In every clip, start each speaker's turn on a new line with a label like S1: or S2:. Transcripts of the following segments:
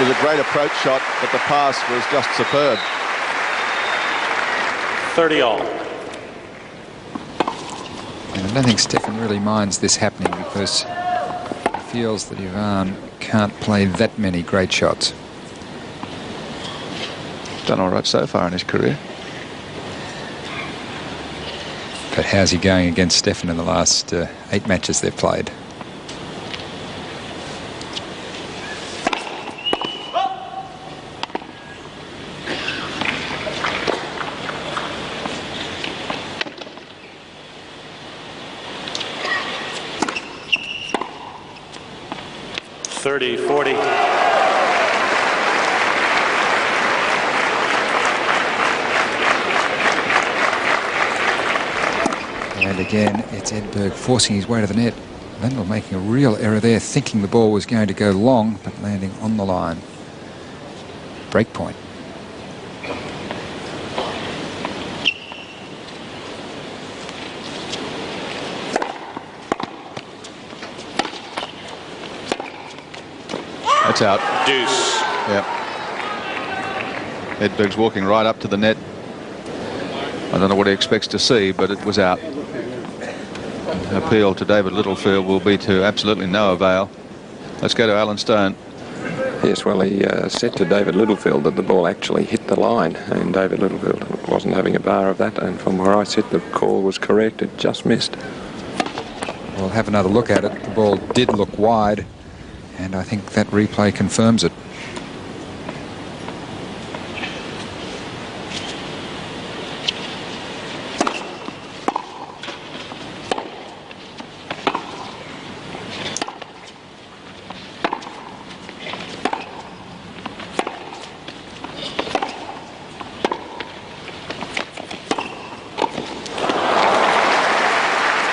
S1: was a great approach shot, but the pass was just superb.
S2: 30 all.
S3: And I don't think Stefan really minds this happening because he feels that Ivan can't play that many great shots.
S1: Done all right so far in his career.
S3: But how's he going against Stefan in the last 8 matches they've played? And again, it's Edberg forcing his way to the net. Lendl making a real error there, thinking the ball was going to go long, but landing on the line. Break point.
S1: That's out.
S2: Deuce.
S1: Yep. Edberg's walking right up to the net. I don't know what he expects to see, but it was out. Appeal to David Littlefield will be to absolutely no avail. Let's go to Alan Stone.
S4: Yes, well, he said to David Littlefield that the ball actually hit the line, and David Littlefield wasn't having a bar of that, and from where I sit, the call was correct. It just missed.
S3: We'll have another look at it. The ball did look wide, and I think that replay confirms it.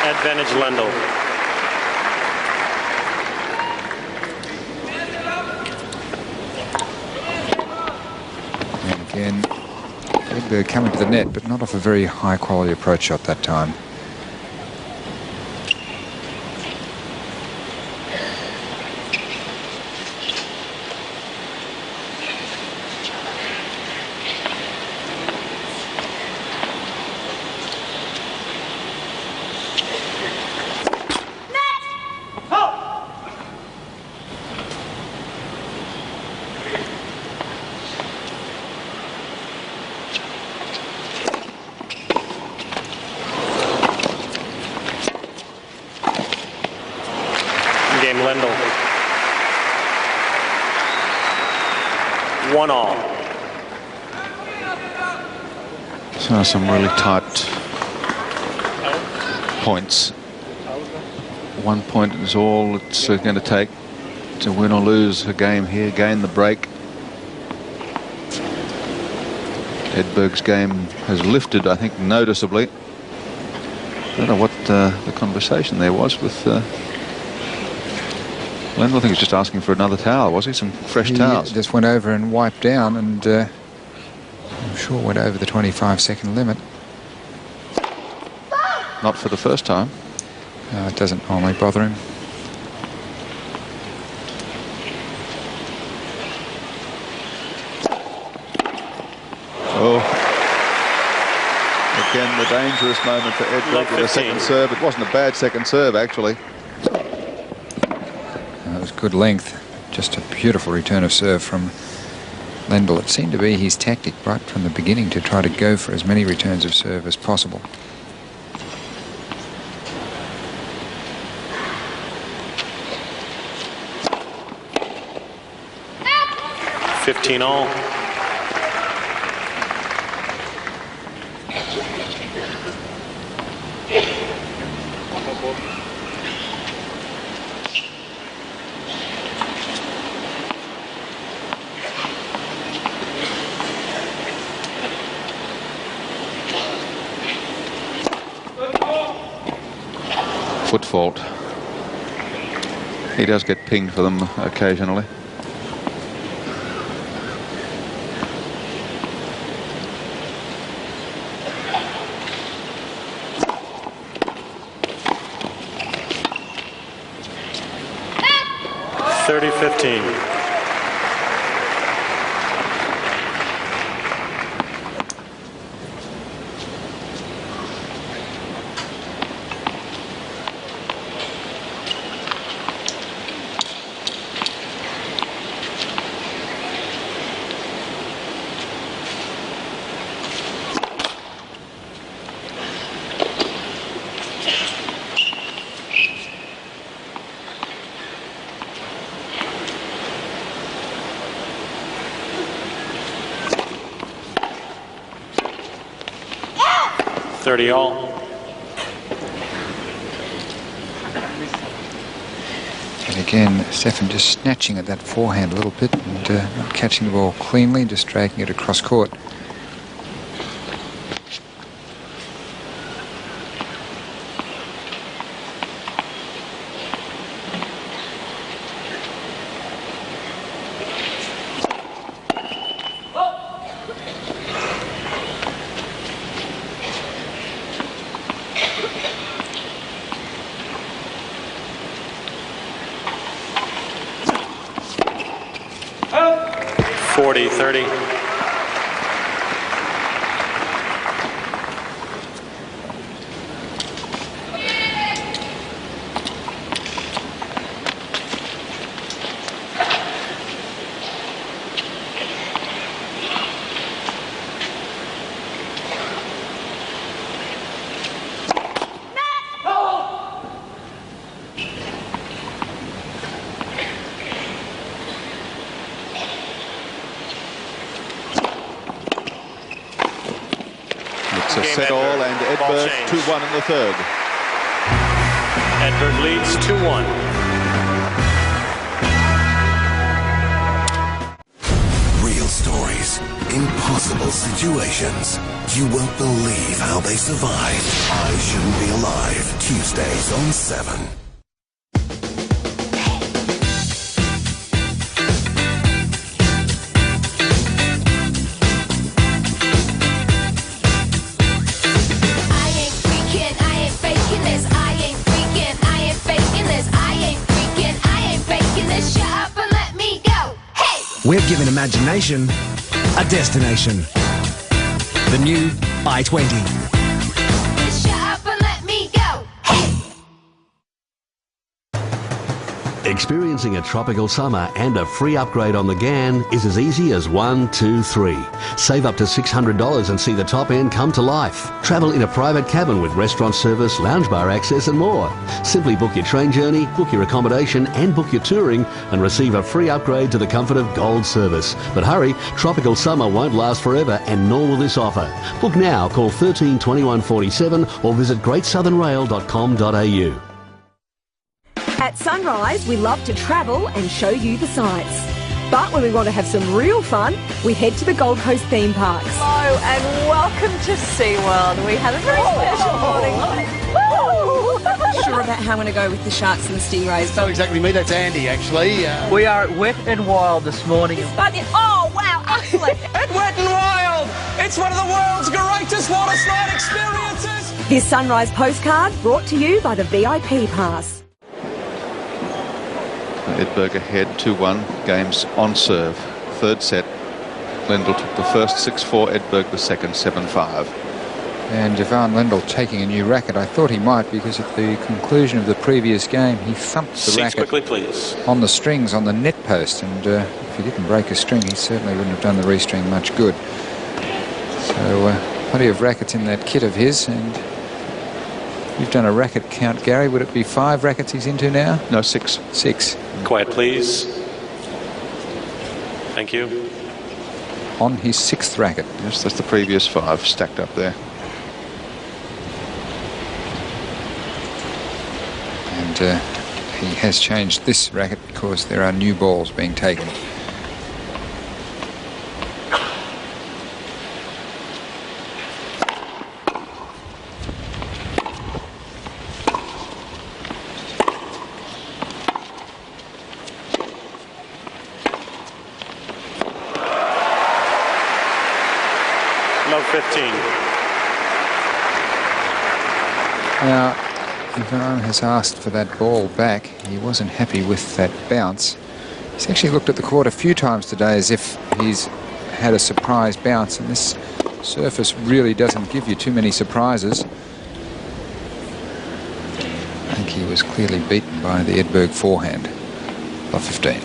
S2: Advantage Lendl.
S3: And again, Edberg coming to the net, but not off a very high quality approach shot that time.
S2: Lendl. 1 all.
S1: So some really tight points. 1 point is all it's going to take to win or lose a game here. Gain the break. Edberg's game has lifted, I think, noticeably. I don't know what the conversation there was with Lendl. I think he was just asking for another towel, was he? Some fresh towels.
S3: He just went over and wiped down, and I'm sure went over the 25-second limit.
S1: Not for the first time.
S3: It doesn't normally bother him.
S1: Oh. Again, the dangerous moment for Edberg with a second serve. It wasn't a bad second serve, actually.
S3: It was good length. Just a beautiful return of serve from Lendl. It seemed to be his tactic right from the beginning to try to go for as many returns of serve as possible.
S2: $15 all.
S1: Foot fault. He does get pinged for them occasionally.
S2: 30 all.
S3: And again, Stefan just snatching at that forehand a little bit and not catching the ball cleanly, just dragging it across court.
S1: A set all, and Edberg 2-1 in the third.
S2: Edberg leads 2-1.
S5: Real stories, impossible situations. You won't believe how they survived. I Shouldn't Be Alive, Tuesdays on 7.
S6: We've given imagination a destination. The new I-20.
S7: Shut up and let me go. Hey!
S8: Experiencing a tropical summer and a free upgrade on the GAN is as easy as 1, 2, 3. Save up to $600 and see the top end come to life. Travel in a private cabin with restaurant service, lounge bar access and more. Simply book your train journey, book your accommodation and book your touring and receive a free upgrade to the comfort of Gold service. But hurry, tropical summer won't last forever and nor will this offer. Book now, call 13 21 47 or visit greatsouthernrail.com.au.
S9: At Sunrise, we love to travel and show you the sights. But when we want to have some real fun, we head to the Gold Coast theme parks.
S10: Hello and welcome to SeaWorld. We have a very special morning. I'm not sure about how I'm going to go with the sharks and the stingrays.
S11: Not exactly me, that's Andy actually.
S12: We are at Wet and Wild this morning.
S10: Oh wow, excellent.
S11: At Wet and Wild! It's one of the world's greatest water slide experiences!
S9: This Sunrise postcard brought to you by the VIP Pass.
S1: Edberg ahead 2-1, games on serve. Third set, Lendl took the first 6-4, Edberg the second 7-5.
S3: And Stefan Lendl taking a new racket. I thought he might, because at the conclusion of the previous game he thumped the racket
S2: quickly, please.
S3: on the strings on the net post, and if he didn't break a string he certainly wouldn't have done the restring much good. So plenty of rackets in that kit of his, and you've done a racket count, Gary. Would it be 5 rackets he's into now?
S1: No, 6.
S3: 6.
S2: Quiet, please. Thank you.
S3: On his 6th racket.
S1: Yes, that's the previous 5 stacked up there.
S3: And he has changed this racket because there are new balls being taken.
S2: Love 15.
S3: Now, Ivan has asked for that ball back. He wasn't happy with that bounce. He's actually looked at the court a few times today as if he's had a surprise bounce, and this surface really doesn't give you too many surprises. I think he was clearly beaten by the Edberg forehand. Love 15.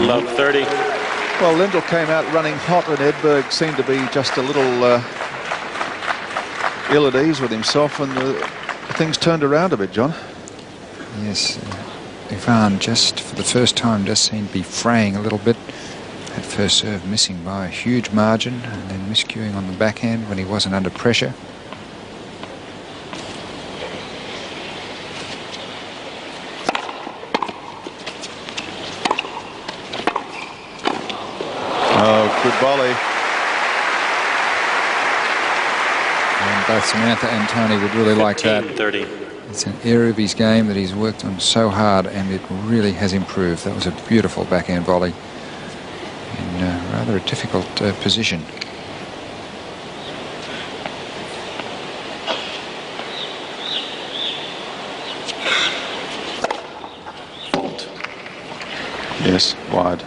S2: Love 30.
S1: Well, Lendl came out running hot, and Edberg seemed to be just a little ill at ease with himself, and things turned around a bit, John.
S3: Yes, Stefan just for the first time does seem to be fraying a little bit. That first serve missing by a huge margin, and then miscuing on the backhand when he wasn't under pressure.
S1: Oh, good volley.
S3: And both Samantha and Tony would really like that.
S2: 30.
S3: It's an area of his game that he's worked on so hard, and it really has improved. That was a beautiful backhand volley in rather a difficult position.
S1: Yes, wide.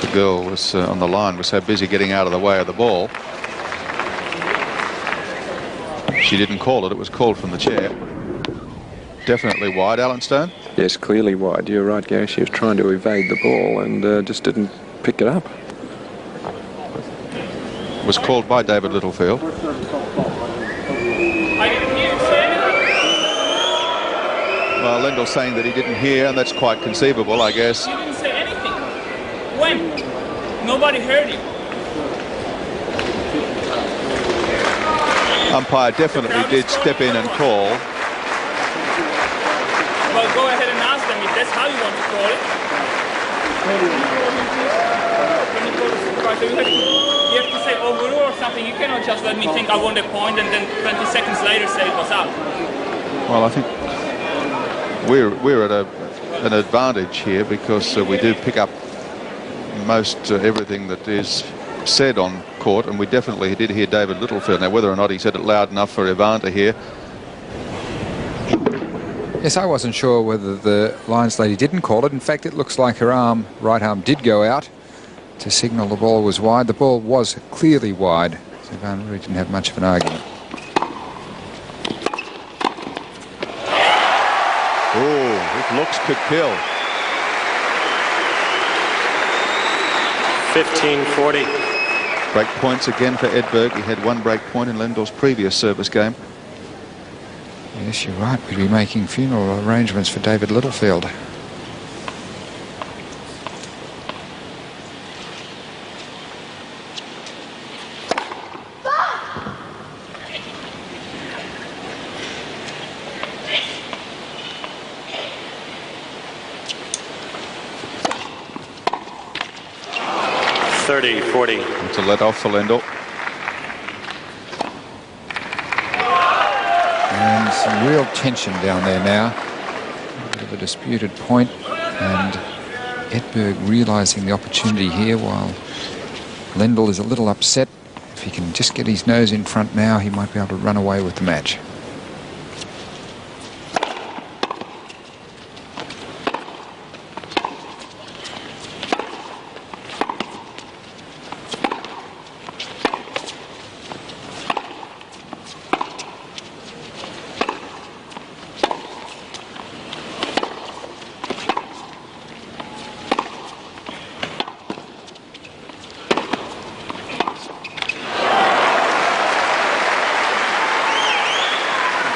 S1: The girl was on the line, was so busy getting out of the way of the ball. She didn't call it. It was called from the chair. Definitely wide, Alan Stone.
S4: Yes, clearly wide. You're right, Gary. She was trying to evade the ball and just didn't pick it up.
S1: Was called by David Littlefield. Well, Lendl saying that he didn't hear, and that's quite conceivable, I guess.
S13: You didn't say anything. When? Nobody heard you.
S1: Umpire definitely did step in and call.
S13: Well, go ahead and ask them if that's how you want to call it. When you call the supervisor, you have to say overrule or something. You cannot just let me think I want a point and then 20 seconds later say it was out.
S1: Well, I think we're at an advantage here because we do pick up most everything that is said on court, and we definitely did hear David Littlefield. Now, whether or not he said it loud enough for Ivan to hear.
S3: Yes, I wasn't sure whether the Lions lady didn't call it. In fact, it looks like her right arm did go out to signal the ball was wide. The ball was clearly wide, so Ivan really didn't have much of an argument.
S1: Oh, it looks could kill.
S2: 15-40.
S1: Break points again for Edberg. He had one break point in Lendl's previous service game.
S3: Yes, you're right. We'd be making funeral arrangements for David Littlefield.
S2: It's
S1: a let off for Lendl.
S3: And some real tension down there now. A bit of a disputed point, and Edberg realising the opportunity here while Lendl is a little upset. If he can just get his nose in front now, he might be able to run away with the match.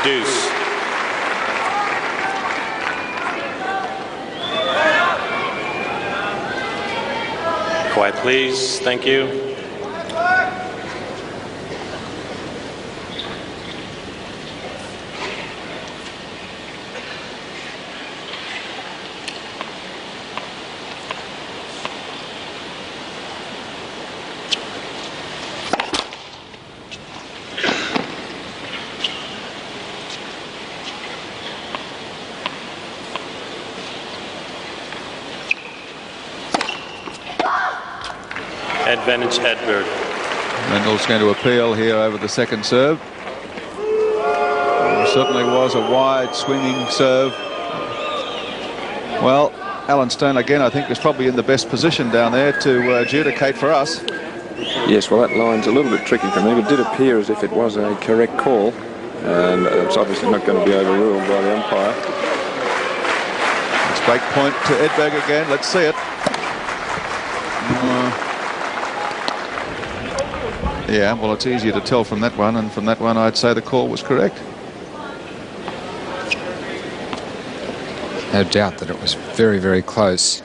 S2: Deuce. Quiet, please. Thank you. Advantage Edberg.
S1: Lendl's going to appeal here over the second serve. It certainly was a wide swinging serve. Well, Alan Stone again I think is probably in the best position down there to adjudicate for us.
S4: Yes, well that line's a little bit tricky for me, but it did appear as if it was a correct call, and it's obviously not going to be overruled by the umpire.
S1: It's Break point to Edberg again. Let's see it. Yeah, well, it's easier to tell from that one, and from that one I'd say the call was correct.
S3: No doubt that it was very, very close.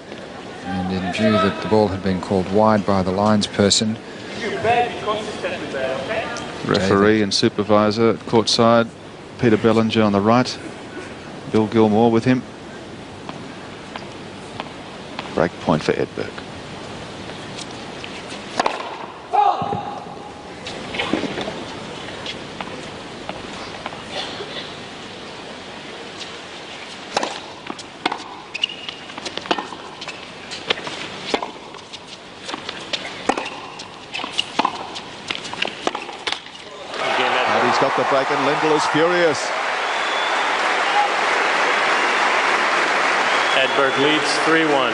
S3: And in view that the ball had been called wide by the linesperson,
S1: referee and supervisor at courtside, Peter Bellinger on the right, Bill Gilmore with him. Break point for Edberg. Got the break and Lendl is furious.
S2: Edberg leads 3-1.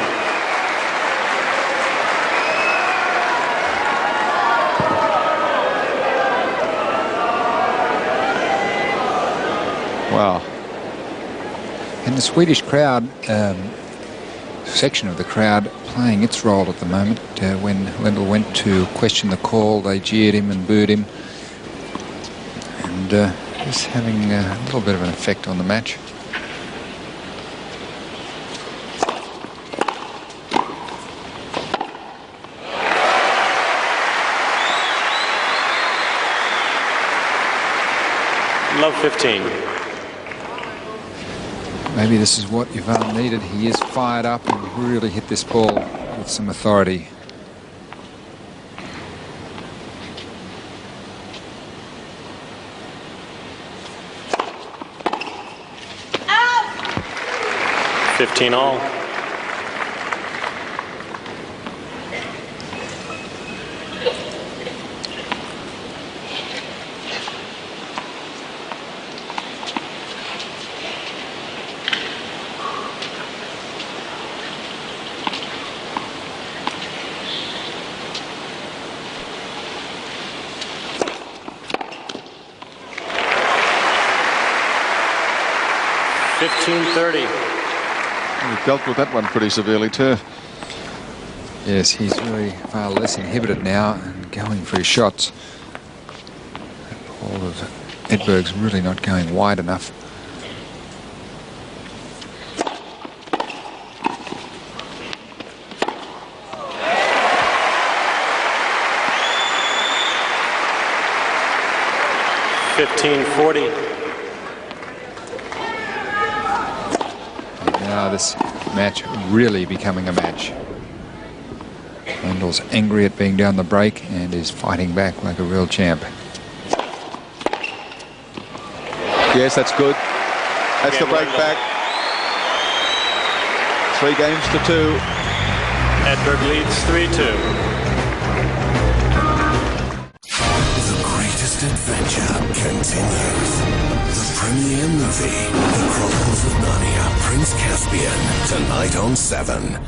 S1: Wow.
S3: And the Swedish crowd, section of the crowd, playing its role at the moment. When Lendl went to question the call, they jeered him and booed him. And just having a little bit of an effect on the match.
S2: Love 15.
S3: Maybe this is what Ivan needed. He is fired up and really hit this ball with some authority.
S2: Out! 15 all.
S1: He dealt with that one pretty severely too.
S3: Yes, he's really far less inhibited now and going for his shots. That ball of Edberg's really not going wide enough. Now this match really becoming a match. Lendl's angry at being down the break and is fighting back like a real champ.
S1: Yes, that's good. That's the break back. 3 games to 2.
S2: Edberg leads 3-2.
S5: The greatest adventure continues. The premiere movie, The Chronicles of Narnia, Prince Caspian, tonight on 7.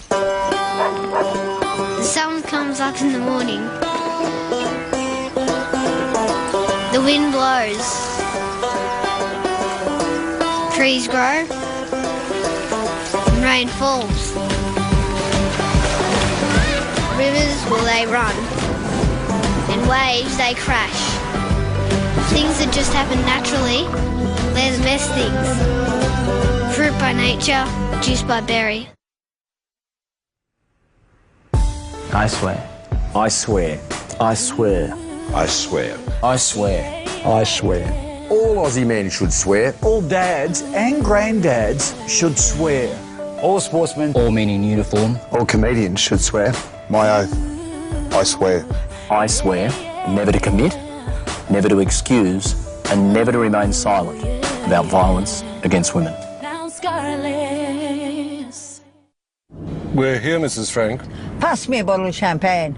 S14: The sun comes up in the morning. The wind blows. Trees grow. And rain falls. Rivers, will they run. In waves they crash. Things that just happen naturally, they're the best things. Fruit by nature, juice by berry.
S15: I swear. I swear. I swear.
S16: I swear.
S15: I swear.
S16: I swear. All Aussie men should swear.
S15: All dads and granddads should swear. All sportsmen. All men in uniform.
S16: All comedians should swear. My oath. I swear.
S15: I swear never to commit, never to excuse, and never to remain silent about violence against women.
S16: We're here, Mrs. Frank.
S17: Pass me a bottle of champagne.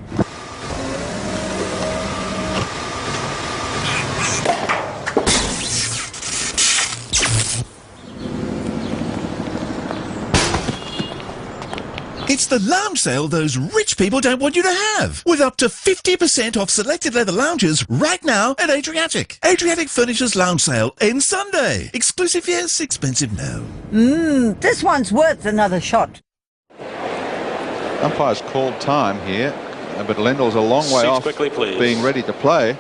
S18: It's the lounge sale those rich people don't want you to have. With up to 50% off selected leather lounges right now at Adriatic. Adriatic Furniture's lounge sale ends Sunday. Exclusive yes, expensive no.
S17: This one's worth another shot.
S1: Umpire's called time here, but Lendl's a long way off
S2: quickly, please.
S1: being ready to play.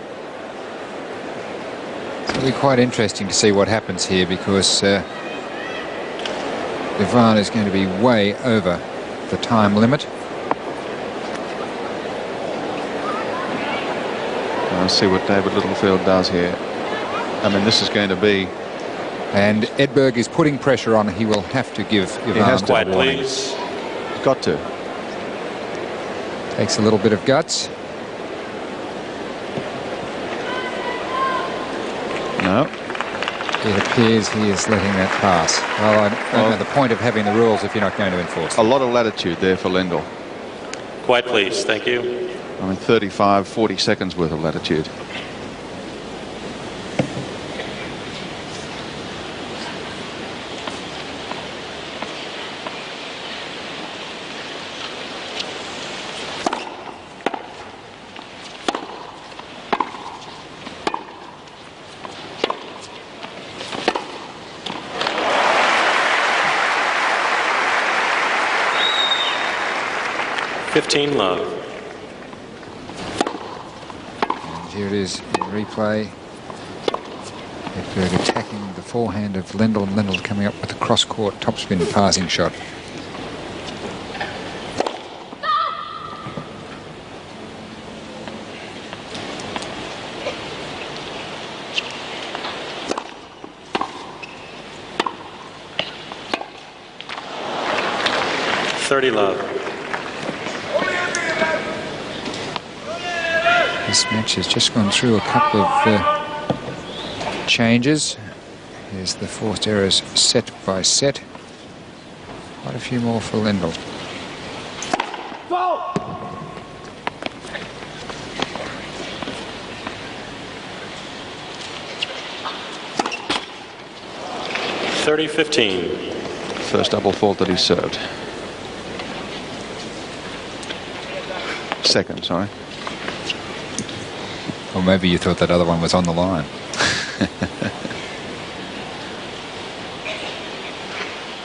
S3: It'll be quite interesting to see what happens here, because Ivan is going to be way over the time limit.
S1: Let's see what David Littlefield does here. I mean, this is going to be...
S3: And Edberg is putting pressure on. He will have to give Ivan
S1: He has to.
S3: a warning.
S1: He's got to.
S3: Takes a little bit of guts.
S1: No.
S3: It appears he is letting that pass. Well, I don't know the point of having the rules if you're not going to enforce them.
S1: A lot of latitude there for Lendl.
S2: Quiet, please. Thank you.
S1: I mean, 35, 40 seconds worth of latitude.
S2: Love.
S3: And here it is in replay. Edberg attacking the forehand of Lendl, and Lendl coming up with a cross-court topspin passing shot.
S2: Love.
S3: This match has just gone through a couple of changes. Here's the forced errors set by set. Quite a few more for Lendl.
S11: Go!
S2: 30-15.
S1: First double fault that he served. Second, sorry.
S3: Or maybe you thought that other one was on the line.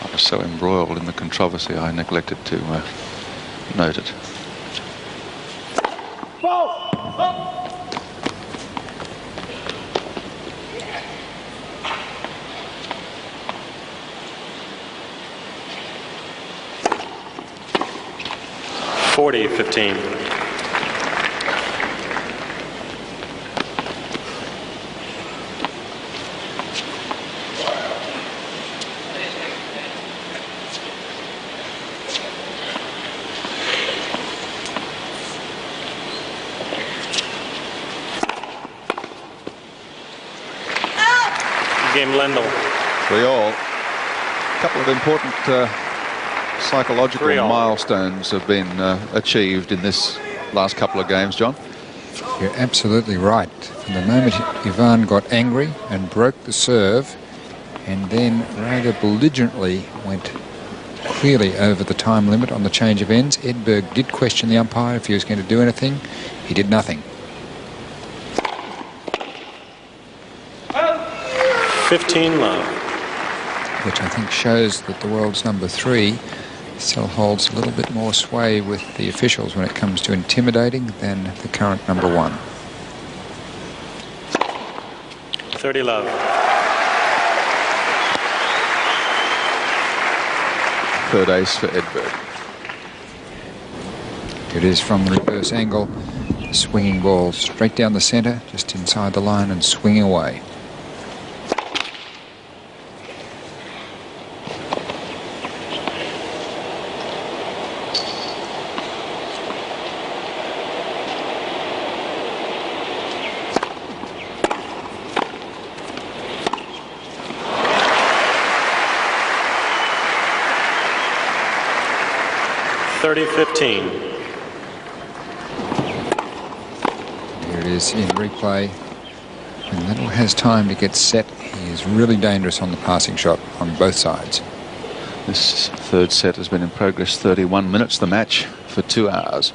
S1: I was so embroiled in the controversy I neglected to note it.
S11: Ball!
S2: 40-15. Game Lendl.
S1: 3-all. A couple of important psychological
S2: 3-all.
S1: milestones have been achieved in this last couple of games, John.
S3: You're absolutely right. From the moment Ivan got angry and broke the serve, and then rather belligerently went clearly over the time limit on the change of ends, Edberg did question the umpire if he was going to do anything. He did nothing.
S2: 15 love.
S3: Which I think shows that the world's number 3 still holds a little bit more sway with the officials when it comes to intimidating than the current number 1.
S2: 30 love.
S1: Third ace for Edberg.
S3: It is from the reverse angle. The swinging ball straight down the centre, just inside the line and swinging away.
S2: $30-15.
S3: Here it is in replay. When Lendl has time to get set, he is really dangerous on the passing shot on both sides.
S1: This third set has been in progress 31 minutes, the match for 2 hours.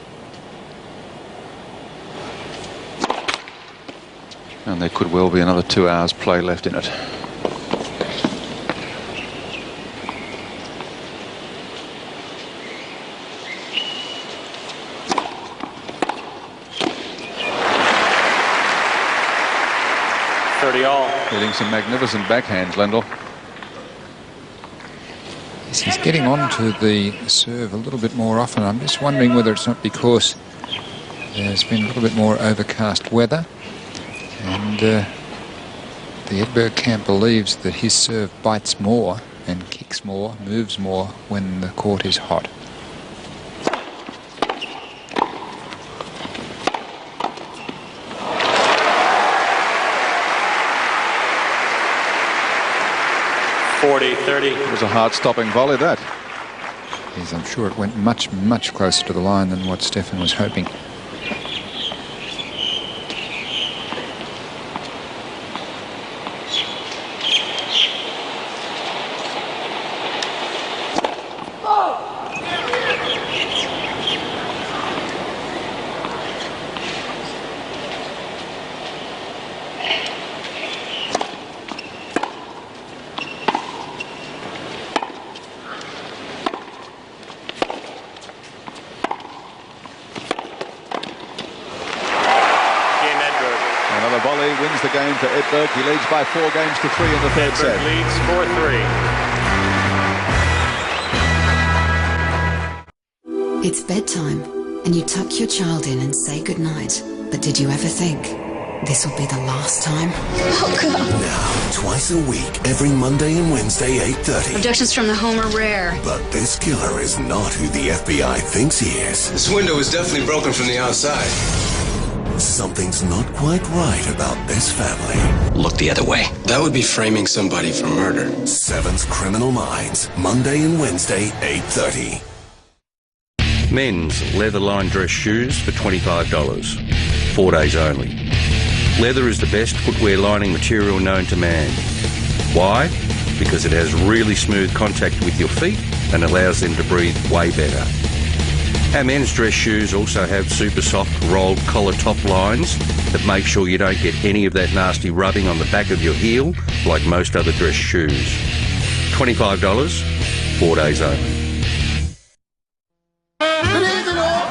S1: And there could well be another 2 hours play left in it. Hitting some magnificent backhands, Lendl.
S3: Yes, he's getting on to the serve a little bit more often. I'm just wondering whether it's not because there's been a little bit more overcast weather, and the Edberg camp believes that his serve bites more and kicks more, moves more when the court is hot.
S1: It was a heart-stopping volley, that.
S3: Yes, I'm sure it went much, much closer to the line than what Stefan was hoping.
S1: Wins the game for Edberg. He leads by 4 games to 3 in the third set.
S2: Leads 4-3.
S19: It's bedtime, and you tuck your child in and say goodnight. But did you ever think this will be the last time?
S5: Oh, God. Now, twice a week, every Monday and Wednesday, 8:30.
S19: Abductions from the home are rare.
S5: But this killer is not who the FBI thinks he is.
S20: This window is definitely broken from the outside.
S5: Something's not quite right about this family.
S20: Look the other way. That would be framing somebody for murder.
S5: 7's Criminal Minds, Monday and Wednesday, 8:30.
S21: Men's leather-lined dress shoes for $25. 4 days only. Leather is the best footwear lining material known to man. Why? Because it has really smooth contact with your feet and allows them to breathe way better. Our men's dress shoes also have super soft rolled collar top lines that make sure you don't get any of that nasty rubbing on the back of your heel like most other dress shoes. $25, 4 days only.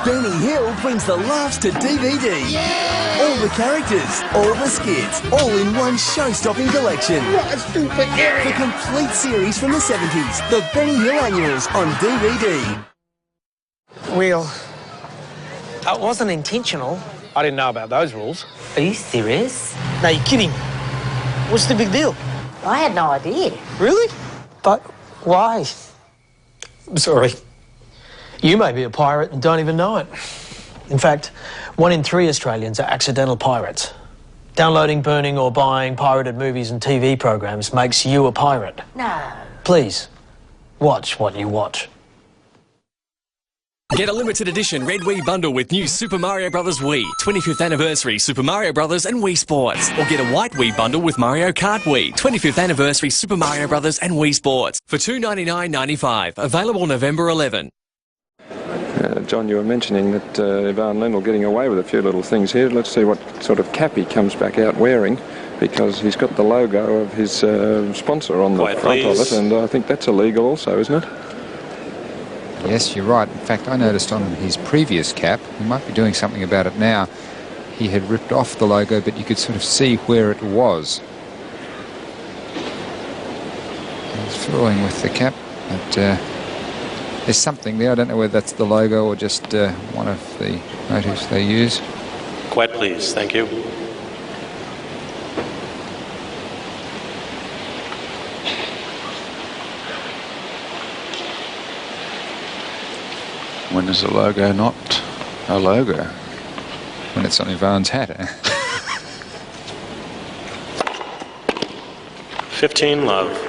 S22: Benny Hill brings the laughs to DVD. Yeah! All the characters, all the skits, all in one show-stopping collection.
S23: What a stupid area!
S22: The complete series from the 70s, the Benny Hill Annuals on DVD.
S12: Well, it wasn't intentional. I didn't know about those rules.
S24: Are you serious?
S12: No, you're kidding. What's the big deal?
S24: I had no idea.
S12: Really? But why? I'm sorry. You may be a pirate and don't even know it. In fact, 1 in 3 Australians are accidental pirates. Downloading, burning or buying pirated movies and TV programs makes you a pirate.
S24: No.
S12: Please, watch what you watch.
S25: Get a limited edition Red Wii bundle with new Super Mario Bros. Wii, 25th anniversary Super Mario Bros. And Wii Sports. Or get a white Wii bundle with Mario Kart Wii, 25th anniversary Super Mario Bros. And Wii Sports for $299.95. Available November 11.
S4: John, you were mentioning that Ivan Lendl getting away with a few little things here. Let's see what sort of cap he comes back out wearing, because he's got the logo of his sponsor on the front of it, and I think that's illegal also, isn't it?
S3: Yes, you're right. In fact, I noticed on his previous cap, he might be doing something about it now, he had ripped off the logo, but you could sort of see where it was. He's fooling with the cap, but there's something there. I don't know whether that's the logo or just one of the motifs they use.
S2: Quiet, please. Thank you.
S1: When is a logo not a logo?
S3: When it's on Ivan's hat.
S2: 15 love.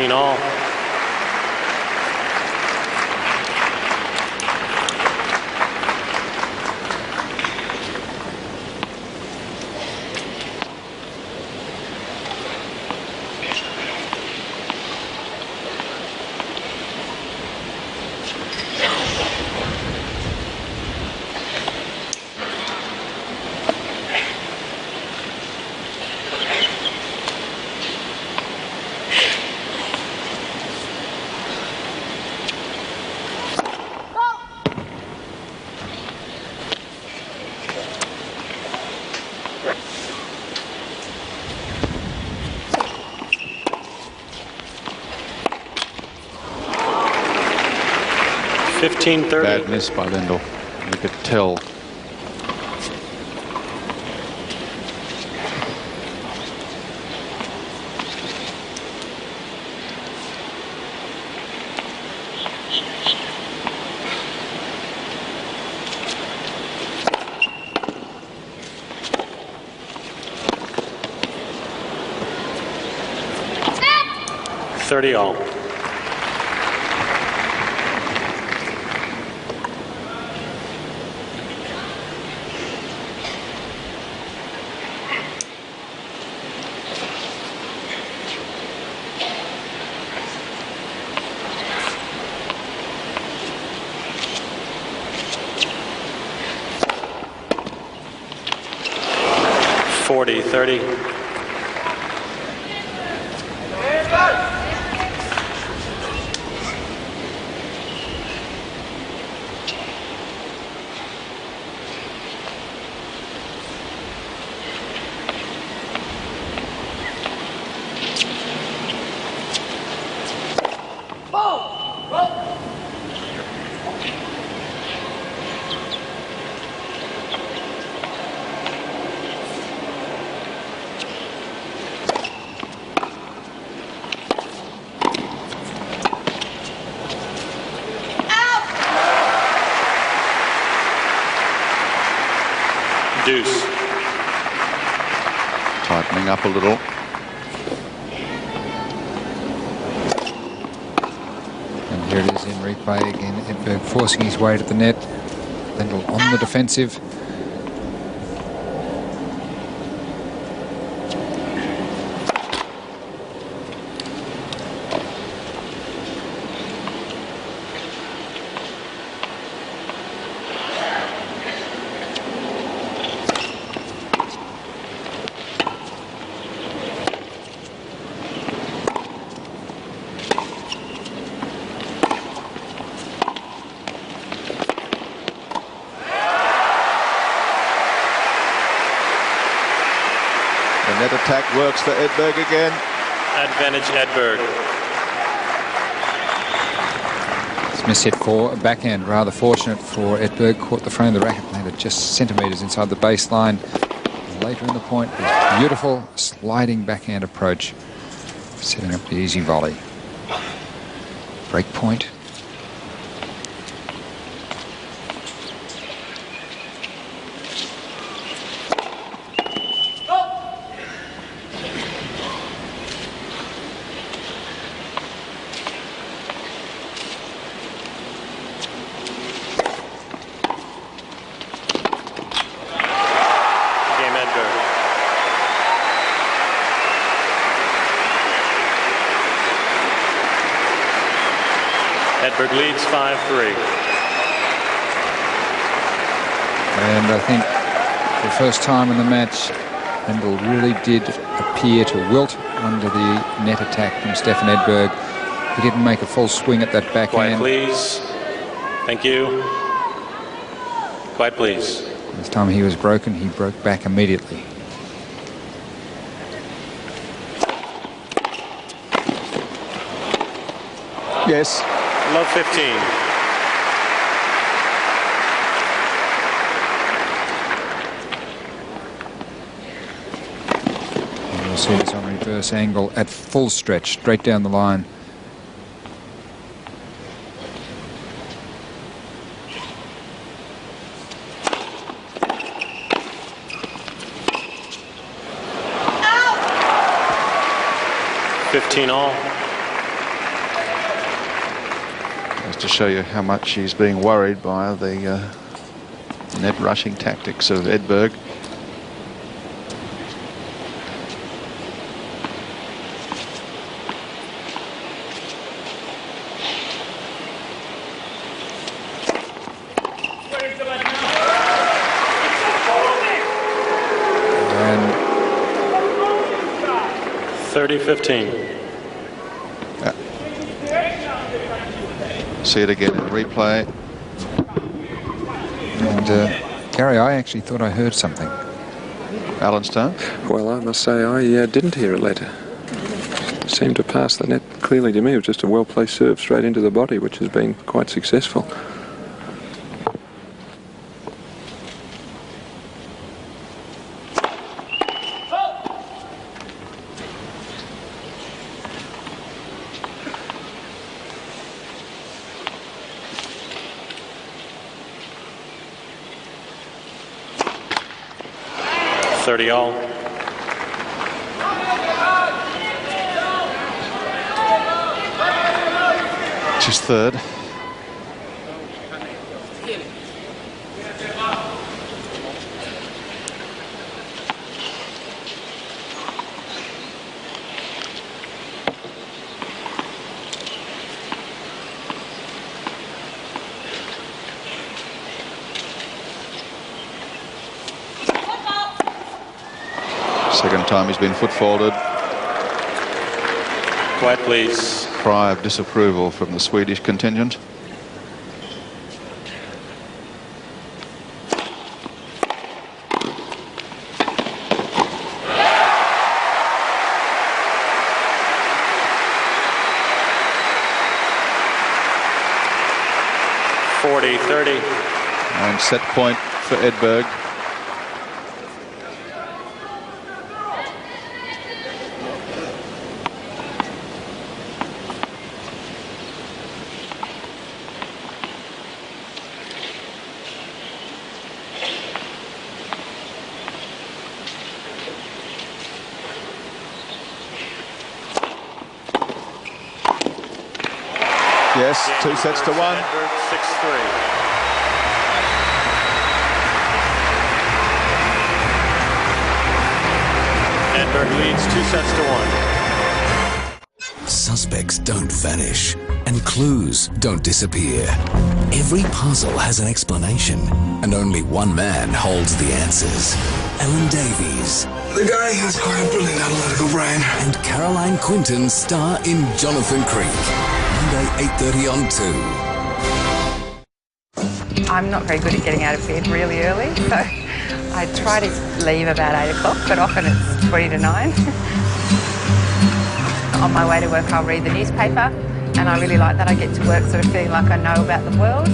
S2: 15 all.
S1: Bad miss by Lendl. You could tell.
S2: $30 all. $40-30. Deuce.
S1: Tightening up a little.
S3: And here it is in replay again. Edberg forcing his way to the net. Lendl on the defensive.
S1: The net attack works for Edberg again.
S2: Advantage Edberg.
S3: It's miss hit for a backhand. Rather fortunate for Edberg. Caught the front of the racket, landed just centimetres inside the baseline. Later in the point, was beautiful sliding backhand approach, setting up the easy volley. Break point.
S2: Edberg leads 5-3.
S3: And I think for the first time in the match, Lendl really did appear to wilt under the net attack from Stefan Edberg. He didn't make a full swing at that backhand.
S2: Quiet, please. Thank you. Quiet, please.
S3: This time he was broken, he broke back immediately.
S1: Yes.
S2: Love 15.
S3: And you'll see this on reverse angle at full stretch, straight down the line.
S2: $15 all.
S1: to show you how much he's being worried by the net rushing tactics of Edberg.
S2: And 30-15.
S1: See it again in replay.
S3: And Gary, I actually thought I heard something.
S1: Alan Stone?
S4: Well, I must say I didn't hear it later. It seemed to pass the net clearly to me. It was just a well-placed serve straight into the body, which has been quite successful.
S2: All.
S1: Just third. Second time he's been foot folded.
S2: Quiet, please.
S1: Cry of disapproval from the Swedish contingent. And set point for Edberg. Yes, 2 sets to 1.
S2: Edberg 6-3. Edberg leads 2 sets to 1.
S5: Suspects don't vanish, and clues don't disappear. Every puzzle has an explanation, and only one man holds the answers. Ellen Davies.
S20: The guy has quite a brilliant analytical brain.
S5: And Caroline Quinton star in Jonathan Creek. Monday, 8:30 on 2.
S6: I'm not very good at getting out of bed really early, so I try to leave about 8 o'clock, but often it's 20 to 9. On my way to work, I'll read the newspaper, and I really like that. I get to work sort of feeling like I know about the world.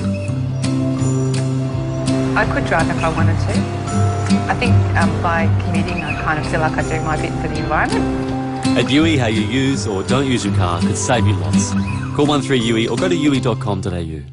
S6: I could drive if I wanted to. I think by commuting, I kind of feel like I do my bit for the environment.
S7: At UE, how you use or don't use your car could save you lots. Call 13UE or go to UE.com.au.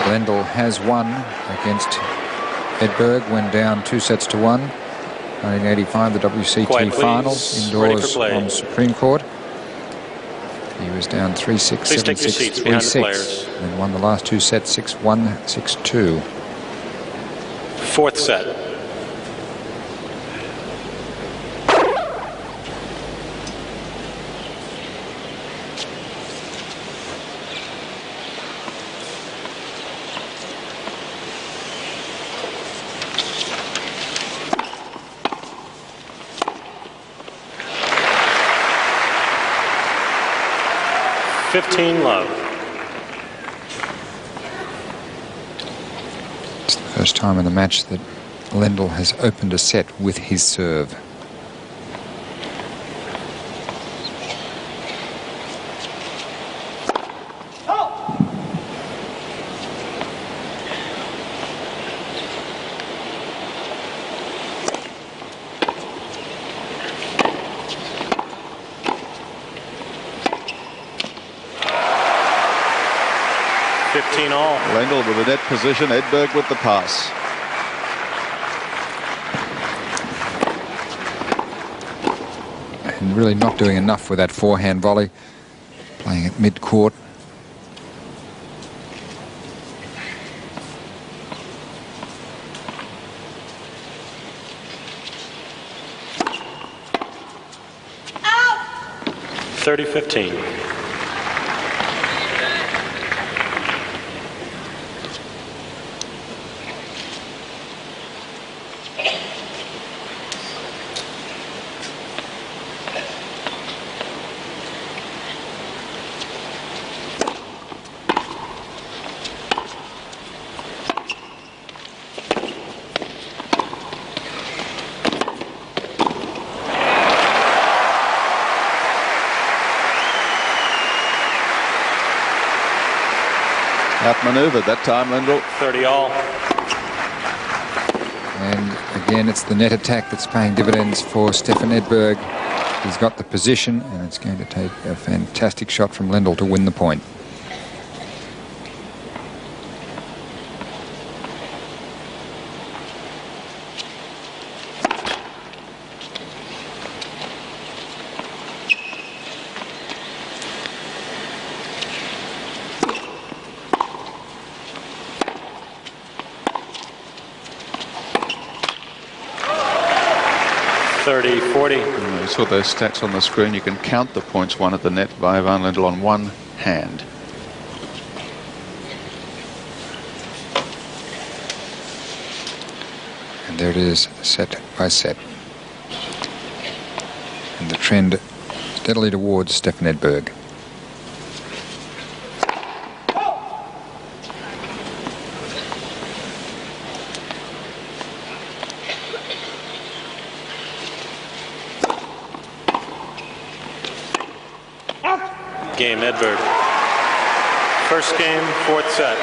S3: Lendl has won against Edberg when down 2 sets to 1. 1985, the WCT final indoors on Supreme Court. He was down 3-6, 7-6, 3-6, and won the last 2 sets 6-1, 6-2.
S2: Fourth set. Love.
S3: It's the first time in the match that Lendl has opened a set with his serve.
S2: all.
S1: Lendl with the net position, Edberg with the pass.
S3: And really not doing enough with that forehand volley. Playing at mid-court.
S2: Out! 30-15.
S1: Outmaneuvered that time, Lendl.
S2: 30 all.
S3: And again, it's the net attack that's paying dividends for Stefan Edberg. He's got the position, and it's going to take a fantastic shot from Lendl to win the point.
S1: You saw those stats on the screen. You can count the points won at the net by Ivan Lendl on one hand.
S3: And there it is, set by set. And the trend steadily towards Stefan Edberg.
S2: Game, Edberg. First game, fourth set.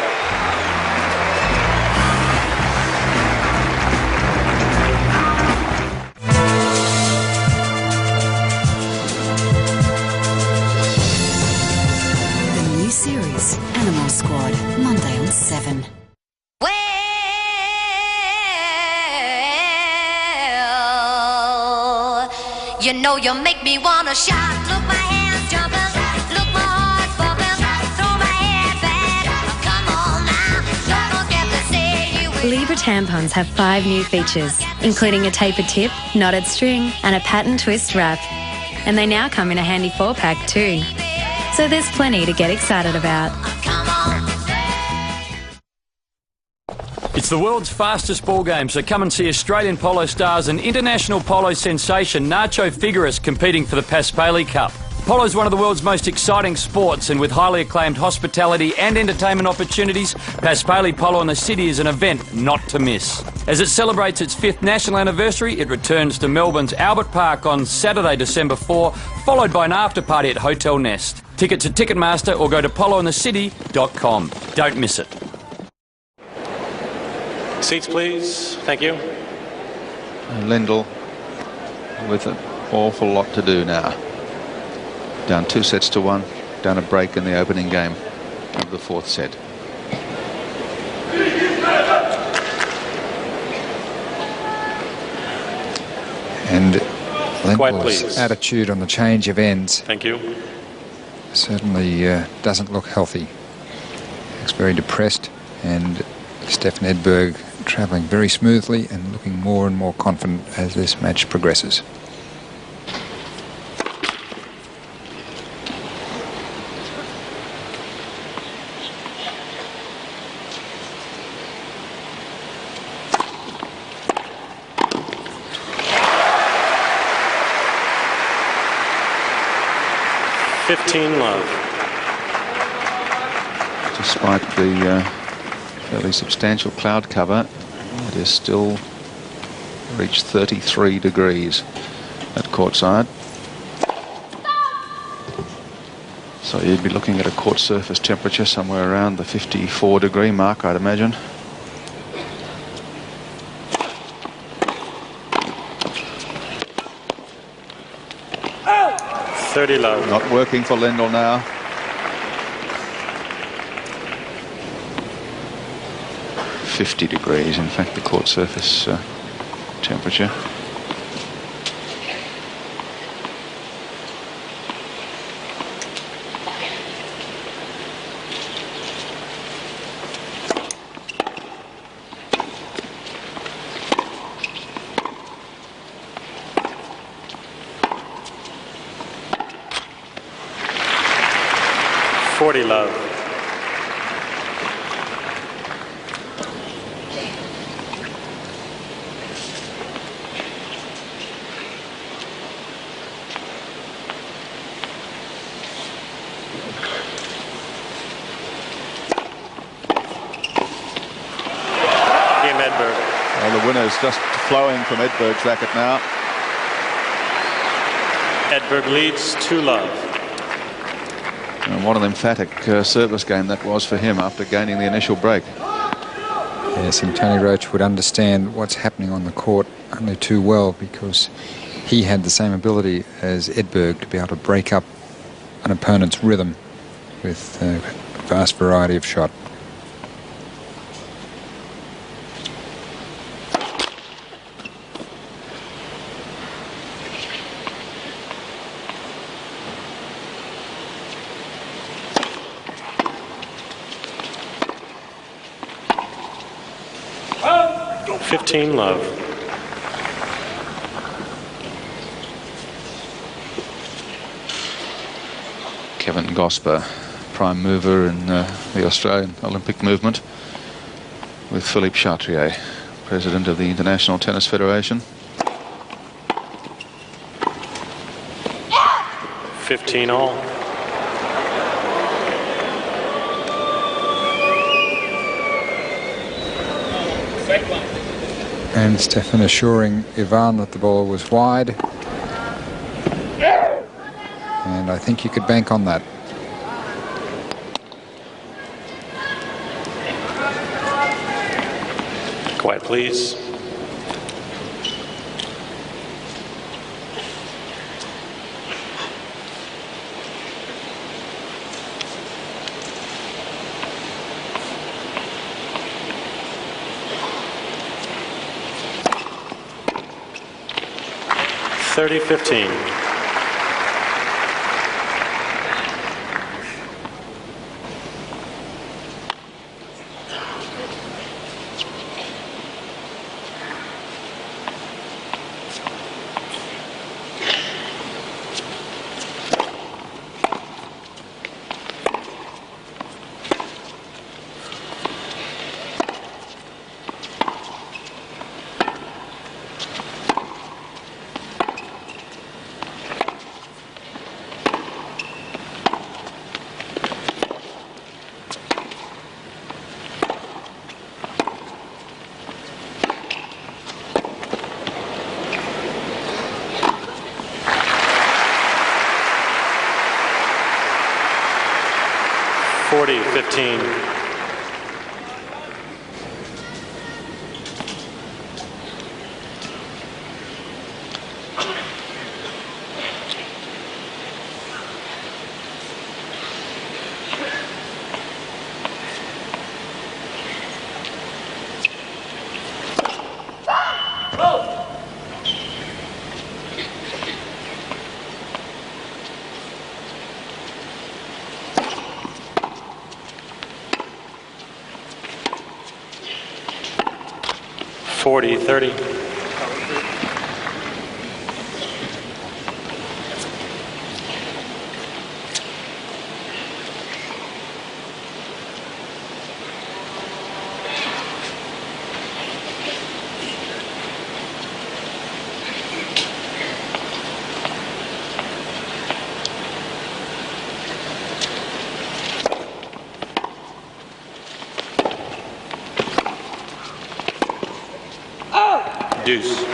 S19: The new series, Animal Squad, Monday on 7.
S8: Well, you know you make me wanna shout. Look, my hands jumping.
S9: Libra tampons have 5 new features, including a tapered tip, knotted string, and a pattern twist wrap. And they now come in a handy 4-pack too. So there's plenty to get excited about.
S10: It's the world's fastest ball game, so come and see Australian polo stars and international polo sensation Nacho Figueres competing for the Paspaley Cup. Polo is one of the world's most exciting sports, and with highly acclaimed hospitality and entertainment opportunities, Paspaley Polo in the City is an event not to miss. As it celebrates its 5th national anniversary, it returns to Melbourne's Albert Park on Saturday, December 4, followed by an after-party at Hotel Nest. Tickets at Ticketmaster or go to polointhecity.com. Don't miss it.
S2: Seats, please. Thank you.
S1: Lendl with an awful lot to do now. Down 2-1, down a break in the opening game of the 4th set.
S3: And Lendl's attitude on the change of ends.
S2: Thank you.
S3: Certainly doesn't look healthy. Looks very depressed, and Stefan Edberg travelling very smoothly and looking more and more confident as this match progresses.
S2: Love.
S1: Despite the fairly substantial cloud cover, it is still reached 33 degrees at courtside. So you'd be looking at a court surface temperature somewhere around the 54-degree mark, I'd imagine.
S2: Low.
S1: Not working for Lendl now. 50 degrees, in fact, the court surface temperature.
S2: Love. Edberg.
S1: Well, the winner's just flowing from Edberg's racket now.
S2: Edberg leads 2-love.
S1: And what an emphatic service game that was for him after gaining the initial break.
S3: Yes, and Tony Roach would understand what's happening on the court only too well, because he had the same ability as Edberg to be able to break up an opponent's rhythm with a vast variety of shot.
S2: Love.
S1: Kevin Gosper, prime mover in the Australian Olympic movement, with Philippe Chatrier, president of the International Tennis Federation.
S2: 15 all.
S3: And Stefan assuring Ivan that the ball was wide. And I think you could bank on that.
S2: Quiet, please. (30-15). (40-15). (40-30). Deuce.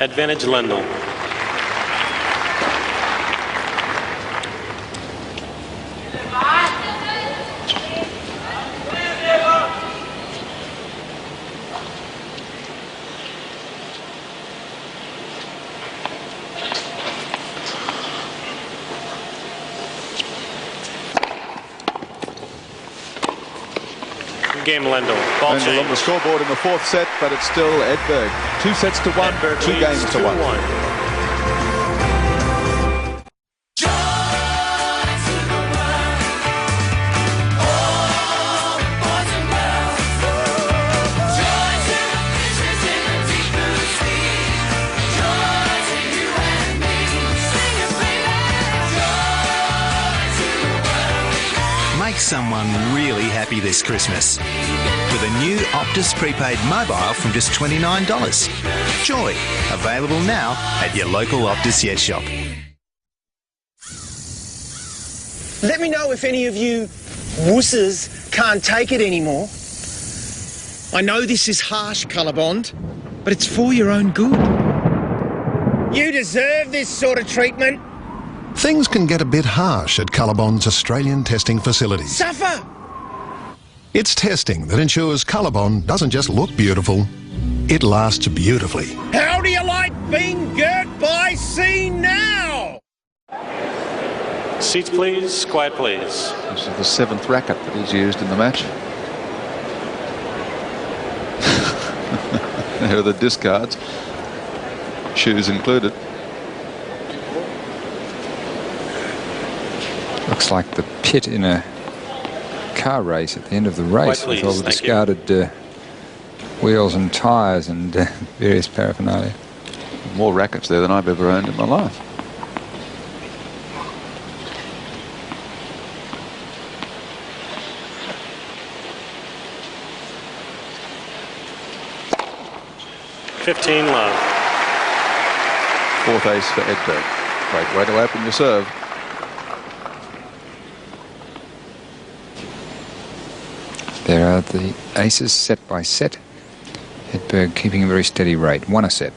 S2: Advantage Lendl. Game Lendl. Ball
S1: Lendl
S2: change.
S1: on the scoreboard in the fourth set, but it's still Edberg. 2 sets to 1,
S2: Edberg
S1: 2 games
S2: leads
S1: to 1.
S2: 2-1.
S13: Make someone really happy this Christmas with a new Optus prepaid mobile from just $29. Joy, available now at your local Optus Yet shop.
S14: Let me know if any of you wusses can't take it anymore. I know this is harsh, Colorbond, but it's for your own good. You deserve this sort of treatment.
S15: Things can get a bit harsh at Colorbond's Australian testing facilities.
S14: Suffer!
S15: It's testing that ensures Colorbond doesn't just look beautiful, it lasts beautifully.
S14: How do you like being girt by sea now?
S2: Seats please, quiet please.
S1: This is the 7th racket that he's used in the match. There are the discards, shoes included.
S3: Looks like the pit in a car race at the end of the race with all the discarded wheels and tyres and various paraphernalia.
S1: More rackets there than I've ever owned in my life.
S2: $15 love.
S1: 4th ace for Edberg. Great way to open your serve.
S3: There are the aces set by set. Edberg keeping a very steady rate, 1 a set.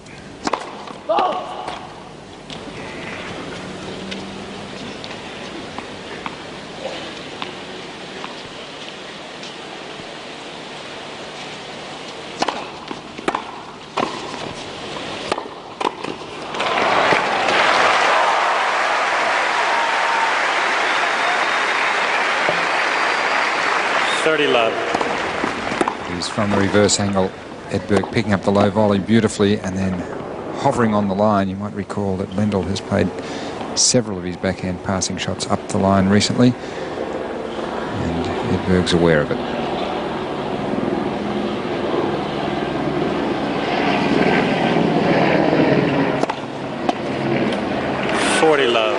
S2: Love.
S3: He's from the reverse angle. Edberg picking up the low volley beautifully and then hovering on the line. You might recall that Lendl has played several of his backhand passing shots up the line recently, and Edberg's aware of it.
S2: $40 love.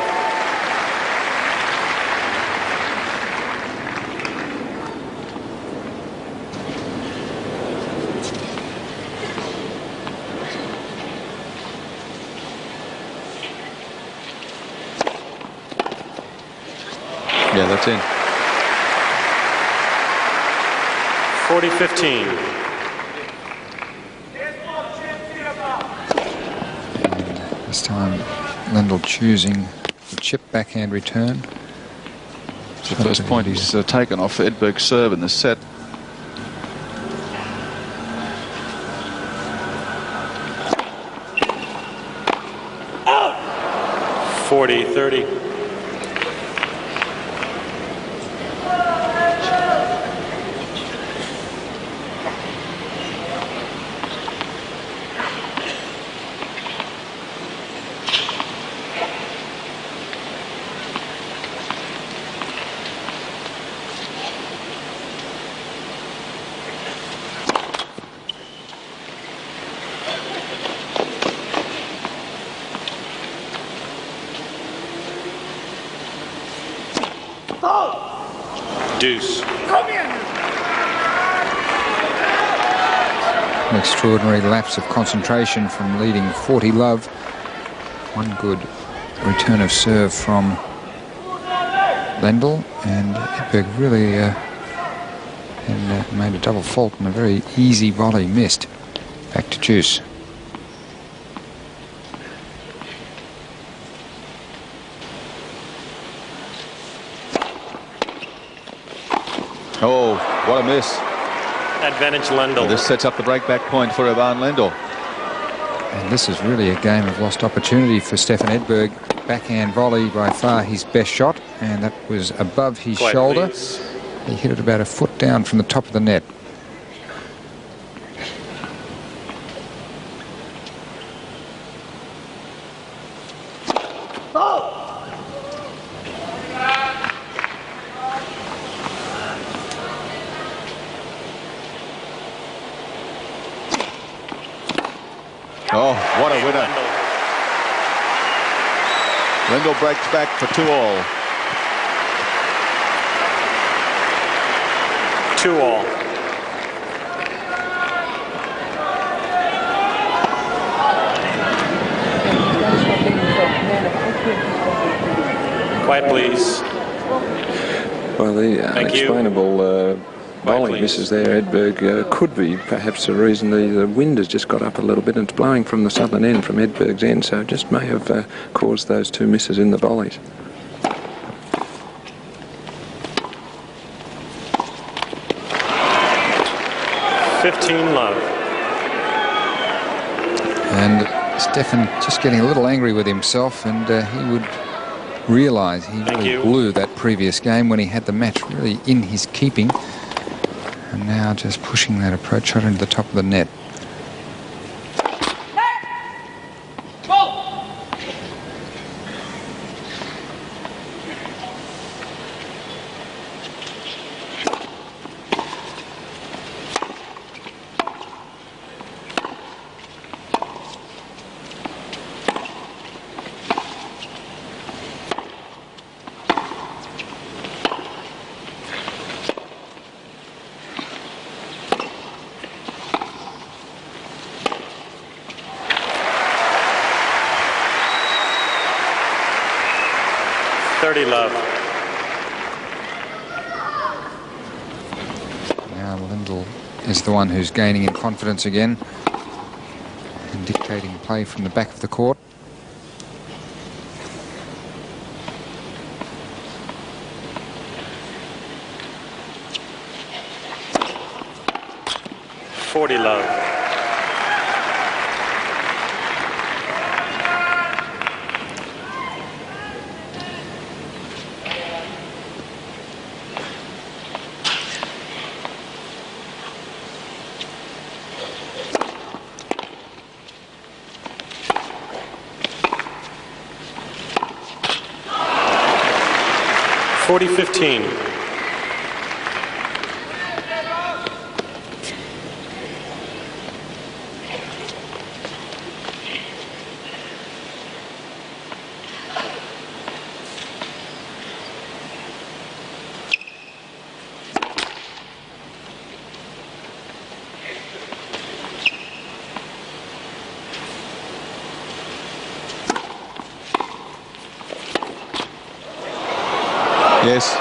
S1: Yeah, that's in.
S2: 40-15.
S3: This time Lendl choosing the chip backhand return.
S1: It's the first point he's taken off Edberg's serve in this set.
S2: Out! 40-30. Deuce.
S3: An extraordinary lapse of concentration from leading 40 love. One good return of serve from Lendl, and Edberg really made a double fault and a very easy volley missed. Back to Juice.
S1: Oh, what a miss.
S2: Advantage Lendl.
S1: This sets up the breakback point for Ivan Lendl.
S3: And this is really a game of lost opportunity for Stefan Edberg. Backhand volley, by far his best shot, and that was above his shoulder.
S2: Please.
S3: He hit it about a foot down from the top of the net.
S1: Oh, what a winner. Lendl breaks back for 2-all.
S2: 2-all. Quiet, please.
S4: Well, the unexplainable volley misses there, Edberg, could be perhaps the reason the wind has just got up a little bit and it's blowing from the southern end, from Edberg's end, so it just may have caused those 2 misses in the volleys.
S2: Love.
S3: And Stefan just getting a little angry with himself, and he would realise he really blew that previous game when he had the match really in his keeping. And now just pushing that approach shot into the top of the net.
S2: Love.
S3: Now Lendl is the one who's gaining in confidence again and dictating play from the back of the court.
S2: Love. $40-15.
S1: Yes,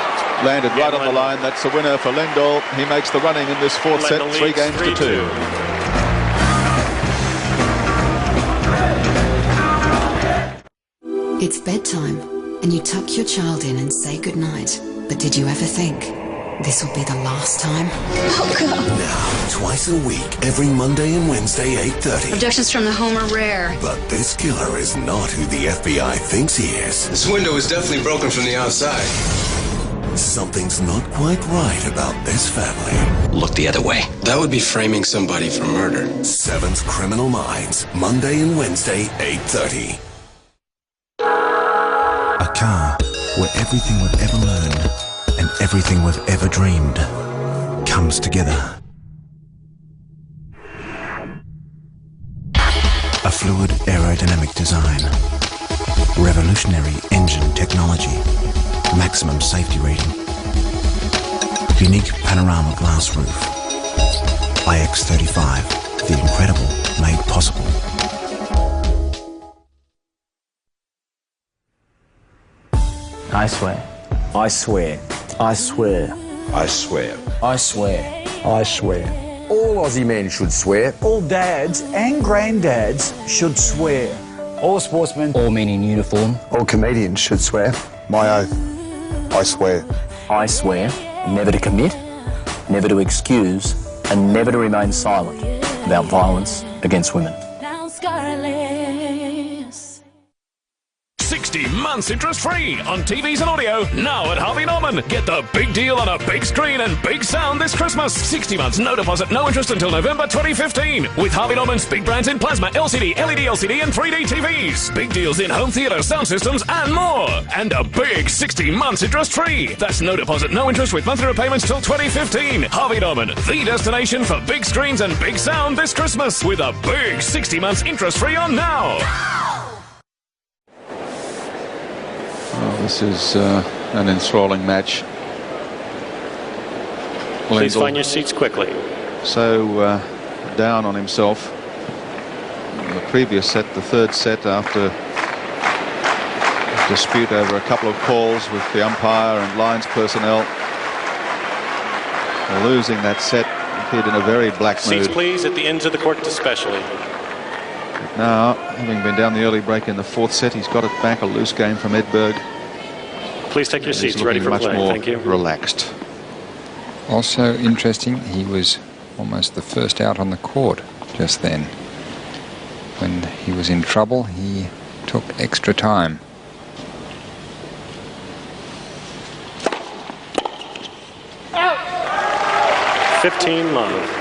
S1: landed right on the line. That's the winner for Lendl. He makes the running in this fourth set, 3 games to 2.
S19: It's bedtime, and you tuck your child in and say goodnight. But did you ever think this will be the last time?
S5: Oh, God. Now, twice a week, every Monday and Wednesday, 8:30.
S11: Objections from the home are rare.
S5: But this killer is not who the FBI thinks he is.
S20: This window is definitely broken from the outside.
S5: Something's not quite right about this family.
S20: Look the other way. That would be framing somebody for murder.
S5: 7th Criminal Minds, Monday and Wednesday, 8:30.
S16: A car where everything we've ever learned and everything we've ever dreamed comes together. A fluid aerodynamic design, revolutionary engine technology, maximum safety rating, unique panorama glass roof, iX35, the incredible made possible.
S17: I swear. I swear. I swear.
S18: I swear.
S17: I swear.
S18: I swear.
S17: All Aussie men should swear. All dads and granddads should swear. All sportsmen. All men in uniform.
S18: All comedians should swear. My oath. I swear.
S17: I swear never to commit. never to excuse, and never to remain silent about violence against women.
S11: 60 months interest-free on TVs and audio now at Harvey Norman. Get the big deal on a big screen and big sound this Christmas. 60 months, no deposit, no interest until November 2015. With Harvey Norman's big brands in plasma, LCD, LED LCD and 3D TVs. Big deals in home theatre, sound systems and more. And a big 60 months interest-free. That's no deposit, no interest with monthly repayments till 2015. Harvey Norman, the destination for big screens and big sound this Christmas. With a big 60 months interest-free on now.
S1: Well, this is an enthralling match.
S2: Please
S1: Lendl
S2: find your seats quickly.
S1: So down on himself. The previous set, the third set, after a dispute over a couple of calls with the umpire and lines personnel. Losing that set, appeared in a very black mood.
S2: Seats, please, at the ends of the court especially.
S1: Now, having been down the early break in the fourth set, he's got it back. A loose game from Edberg.
S2: Please take your seats, ready for
S1: much
S2: play.
S1: more
S2: Thank you.
S1: Relaxed.
S3: Also interesting, he was almost the first out on the court just then. When he was in trouble, he took extra time.
S2: Out. 15 love.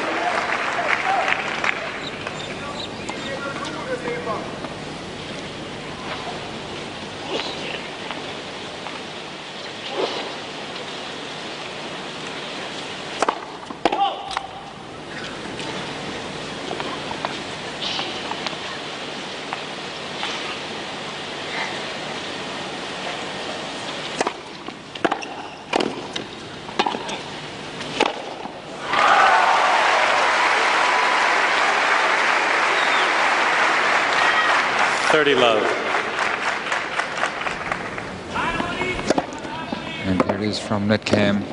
S2: Love.
S3: And here it is from net cam.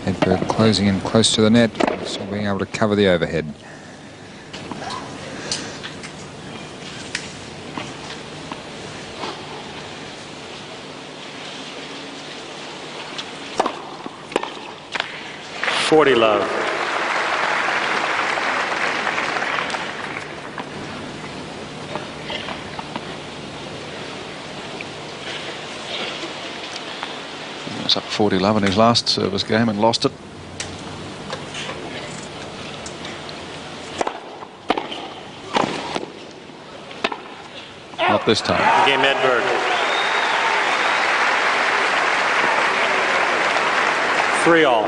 S3: Edberg closing in close to the net, so being able to cover the overhead.
S2: Love.
S1: Up 40-love in his last service game and lost it. Not this time.
S2: Game Edberg. 3-all.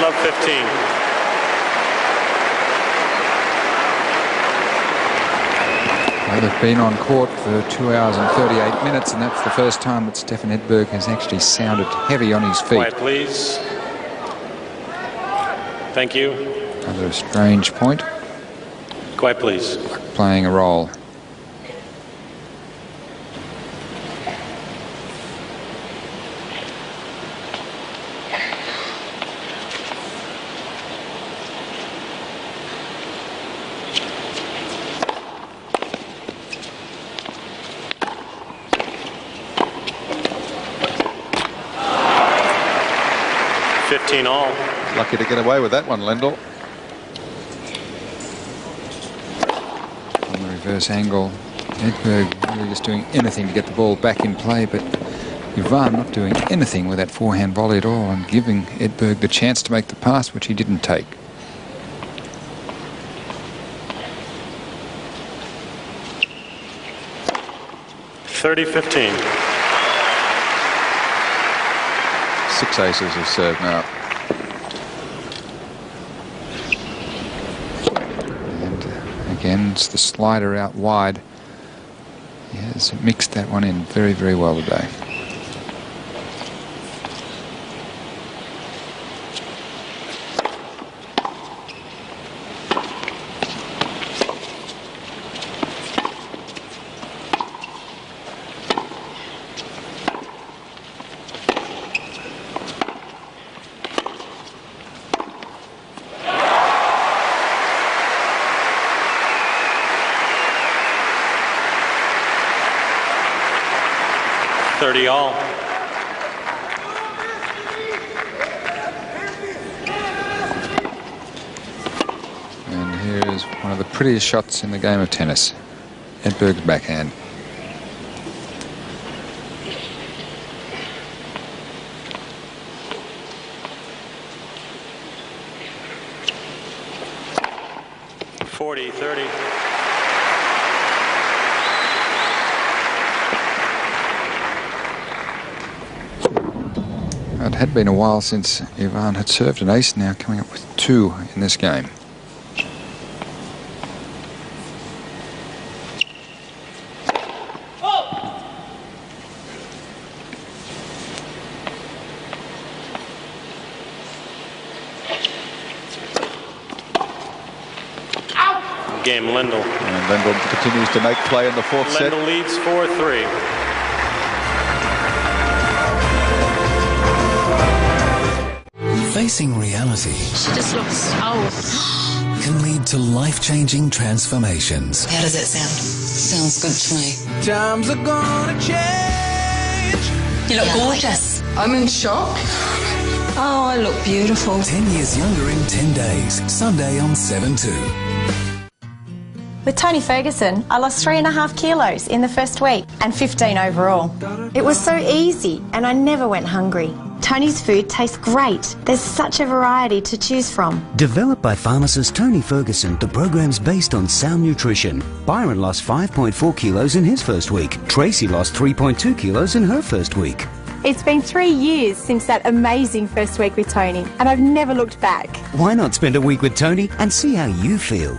S2: Love 15.
S3: Well, they've been on court for 2 hours and 38 minutes, and that's the first time that Stefan Edberg has actually sounded heavy on his feet.
S2: Quiet, please. Thank you.
S3: Another strange point.
S2: Quiet, please.
S3: Playing a role.
S2: All.
S1: Lucky to get away with that one, Lendl.
S3: On the reverse angle, Edberg really just doing anything to get the ball back in play, but Ivan not doing anything with that forehand volley at all and giving Edberg the chance to make the pass, which he didn't take.
S2: 30-15.
S1: 6 aces of serve now.
S3: And again, it's the slider out wide. He has mixed that one in very, very well today.
S2: All.
S3: And here's one of the prettiest shots in the game of tennis. Edberg's backhand. It had been a while since Ivan had served an ace, now coming up with 2 in this game.
S2: Game Lendl.
S1: And Lendl continues to make play in the 4th set.
S2: Lendl leads 4-3.
S5: Facing reality
S12: She just looks old.
S5: can lead to life-changing transformations.
S19: How does that sound? Sounds good to me.
S12: Times are gonna change.
S19: You look gorgeous.
S12: I'm in shock.
S19: Oh, I look beautiful.
S5: 10 years younger in 10 days. Sunday on 7/2.
S21: With Tony Ferguson, I lost 3.5 kilos in the first week and 15 overall. It was so easy and I never went hungry. Tony's food tastes great. There's such a variety to choose from.
S22: Developed by pharmacist Tony Ferguson, the program's based on sound nutrition. Byron lost 5.4 kilos in his first week. Tracy lost 3.2 kilos in her first week.
S21: It's been 3 years since that amazing first week with Tony and I've never looked back.
S22: Why not spend a week with Tony and see how you feel?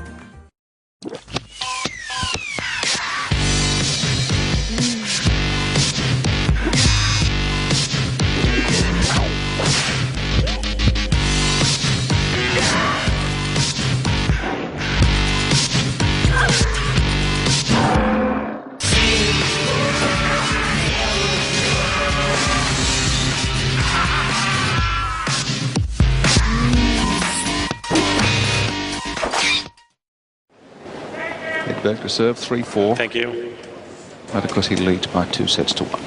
S1: Edberg to serve 3-4.
S2: Thank you.
S1: But of course he leads by 2 sets to 1.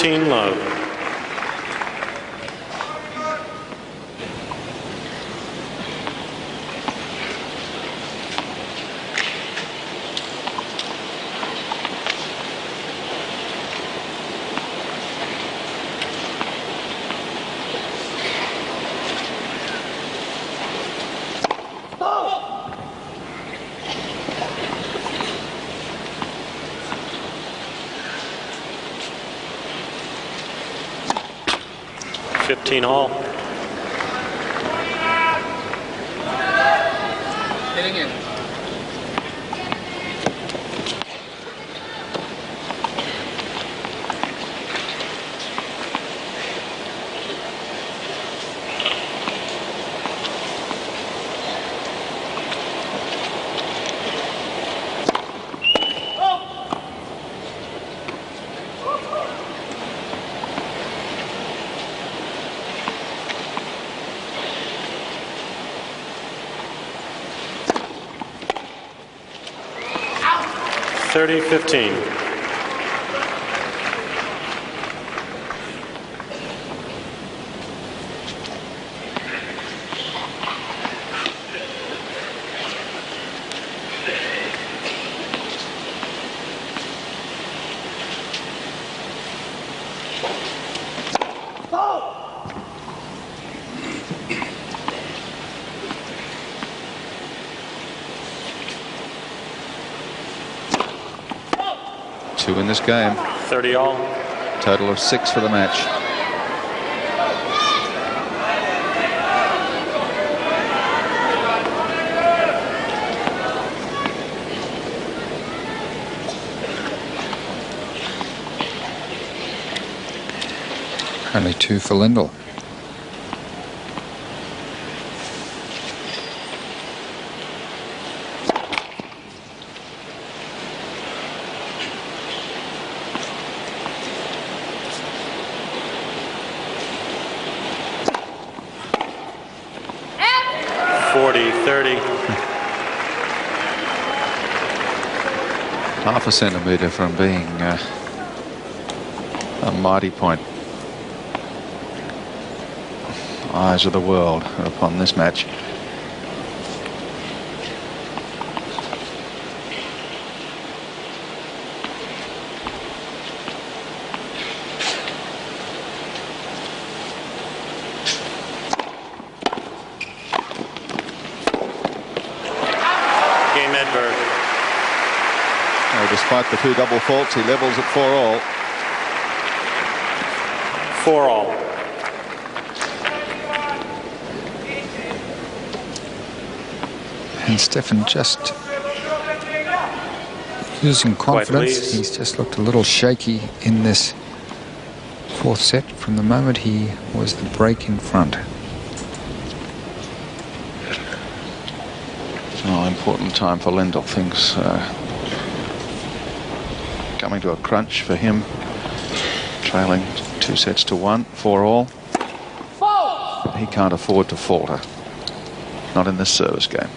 S2: Low. All.
S12: Hitting in. $30-15.
S1: Two in this game.
S2: 30 all.
S1: Total of 6 for the match.
S3: Only 2 for Lendl.
S1: Half a centimetre from being a mighty point. Eyes of the world are upon this match.
S2: Edberg.
S1: Despite the 2 double faults, he levels at 4 all.
S2: 4 all.
S3: And Stefan just losing confidence. He's just looked a little shaky in this 4th set from the moment he was the break in front.
S1: Oh, important time for Lendl. Things coming to a crunch for him. Trailing 2 sets to 1, 4 all. He can't afford to falter. Not in this service game.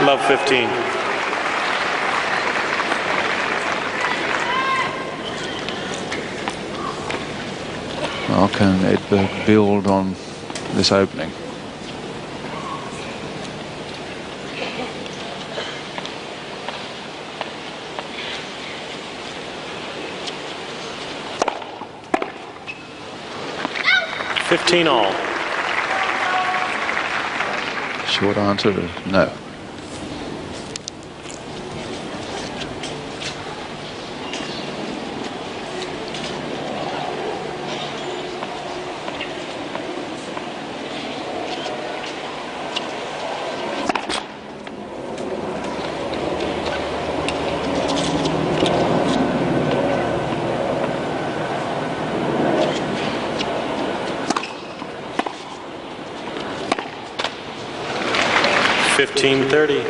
S2: Love 15.
S1: How can Edberg build on this opening?
S2: $15 all.
S1: Short answer is no.
S2: $15.30.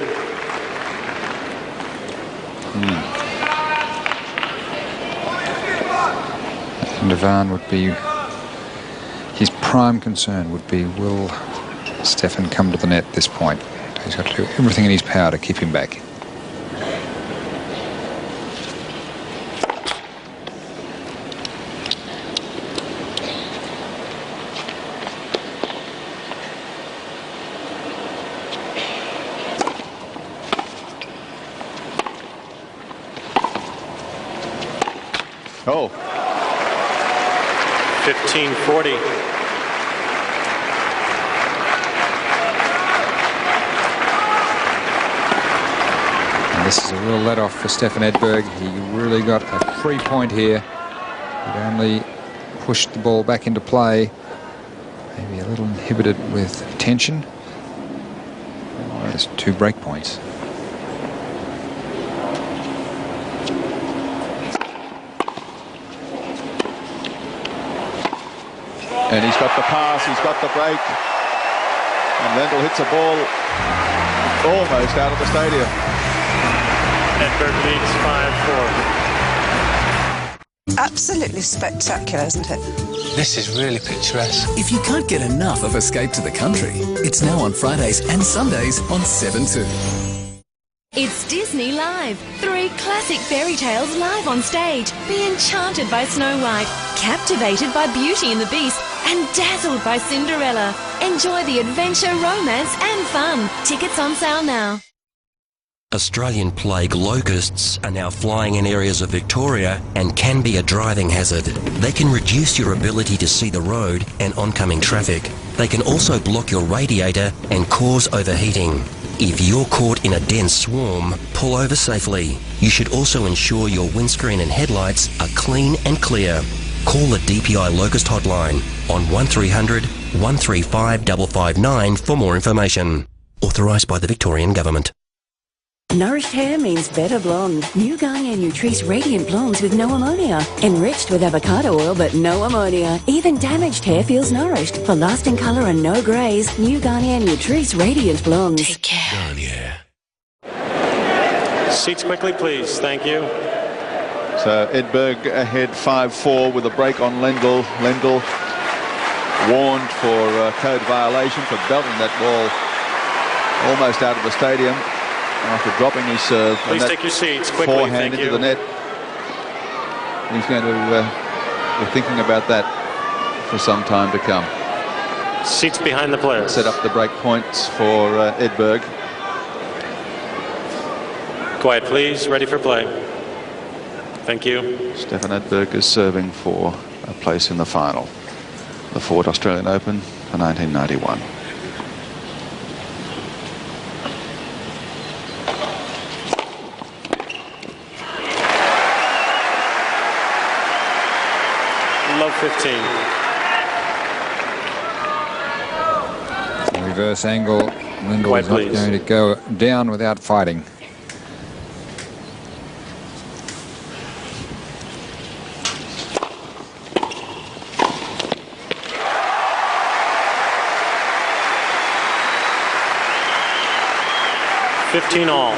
S3: And Stefan would be, his prime concern would be, will Stefan come to the net at this point? He's got to do everything in his power to keep him back.
S1: Oh.
S2: 15-40.
S3: And this is a real let off for Stefan Edberg. He really got a free point here. He'd only pushed the ball back into play. Maybe a little inhibited with tension. There's 2 break points.
S1: And he's got the pass, he's got the break. And Lendl hits a ball almost out of the stadium.
S2: Edberg leads 5-4.
S6: Absolutely spectacular, isn't it?
S7: This is really picturesque. If you can't get enough of Escape to the Country, it's now on Fridays and Sundays on 7/2.
S9: It's Disney Live. 3 classic fairy tales live on stage. Be enchanted by Snow White, captivated by Beauty and the Beast,
S8: and dazzled by Cinderella. Enjoy the adventure, romance and fun. Tickets on sale now.
S10: Australian plague locusts are now flying in areas of Victoria and can be a driving hazard. They can reduce your ability to see the road and oncoming traffic. They can also block your radiator and cause overheating. If you're caught in a dense swarm, pull over safely. You should also ensure your windscreen and headlights are clean and clear. Call the DPI Locust Hotline on 1300 135 559 for more information. Authorised by the Victorian Government.
S23: Nourished hair means better blonde. New Garnier Nutrice Radiant Blondes with no ammonia. Enriched with avocado oil but no ammonia. Even damaged hair feels nourished. For lasting colour and no greys, New Garnier Nutrice Radiant Blondes.
S8: Take care.
S2: Garnier. Seats quickly, please. Thank you.
S1: So Edberg ahead 5-4 with a break on Lendl. Lendl warned for code violation for belting that ball almost out of the stadium after dropping his serve.
S2: Please take your seats quickly.
S1: Forehand into the net. He's going to be thinking about that for some time to come.
S2: Seats behind the players.
S1: Set up the break points for Edberg.
S2: Quiet, please. Ready for play. Thank you.
S1: Stefan Edberg is serving for a place in the final. The Ford Australian Open for 1991.
S2: Love 15.
S3: Reverse angle. Lendl is not going to go down without fighting.
S2: All.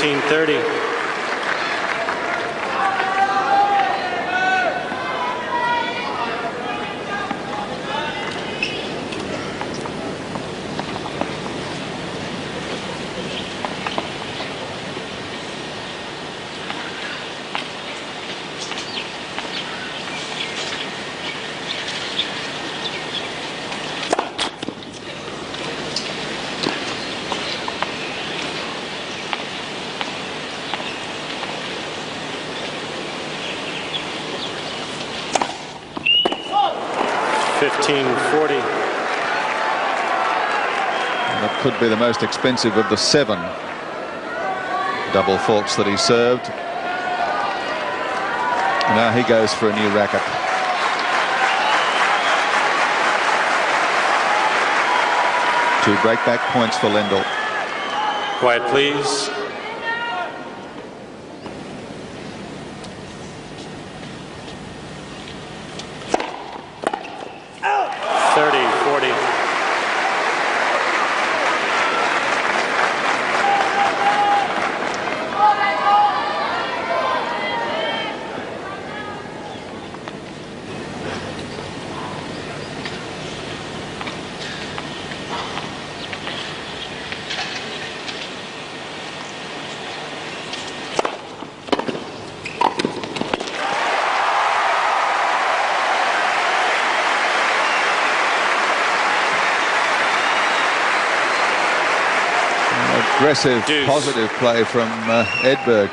S2: .30.
S1: That could be the most expensive of the 7 double faults that he served. Now he goes for a new racket. Two breakback points for Lendl.
S2: Quiet, please.
S1: Aggressive, positive play from Edberg.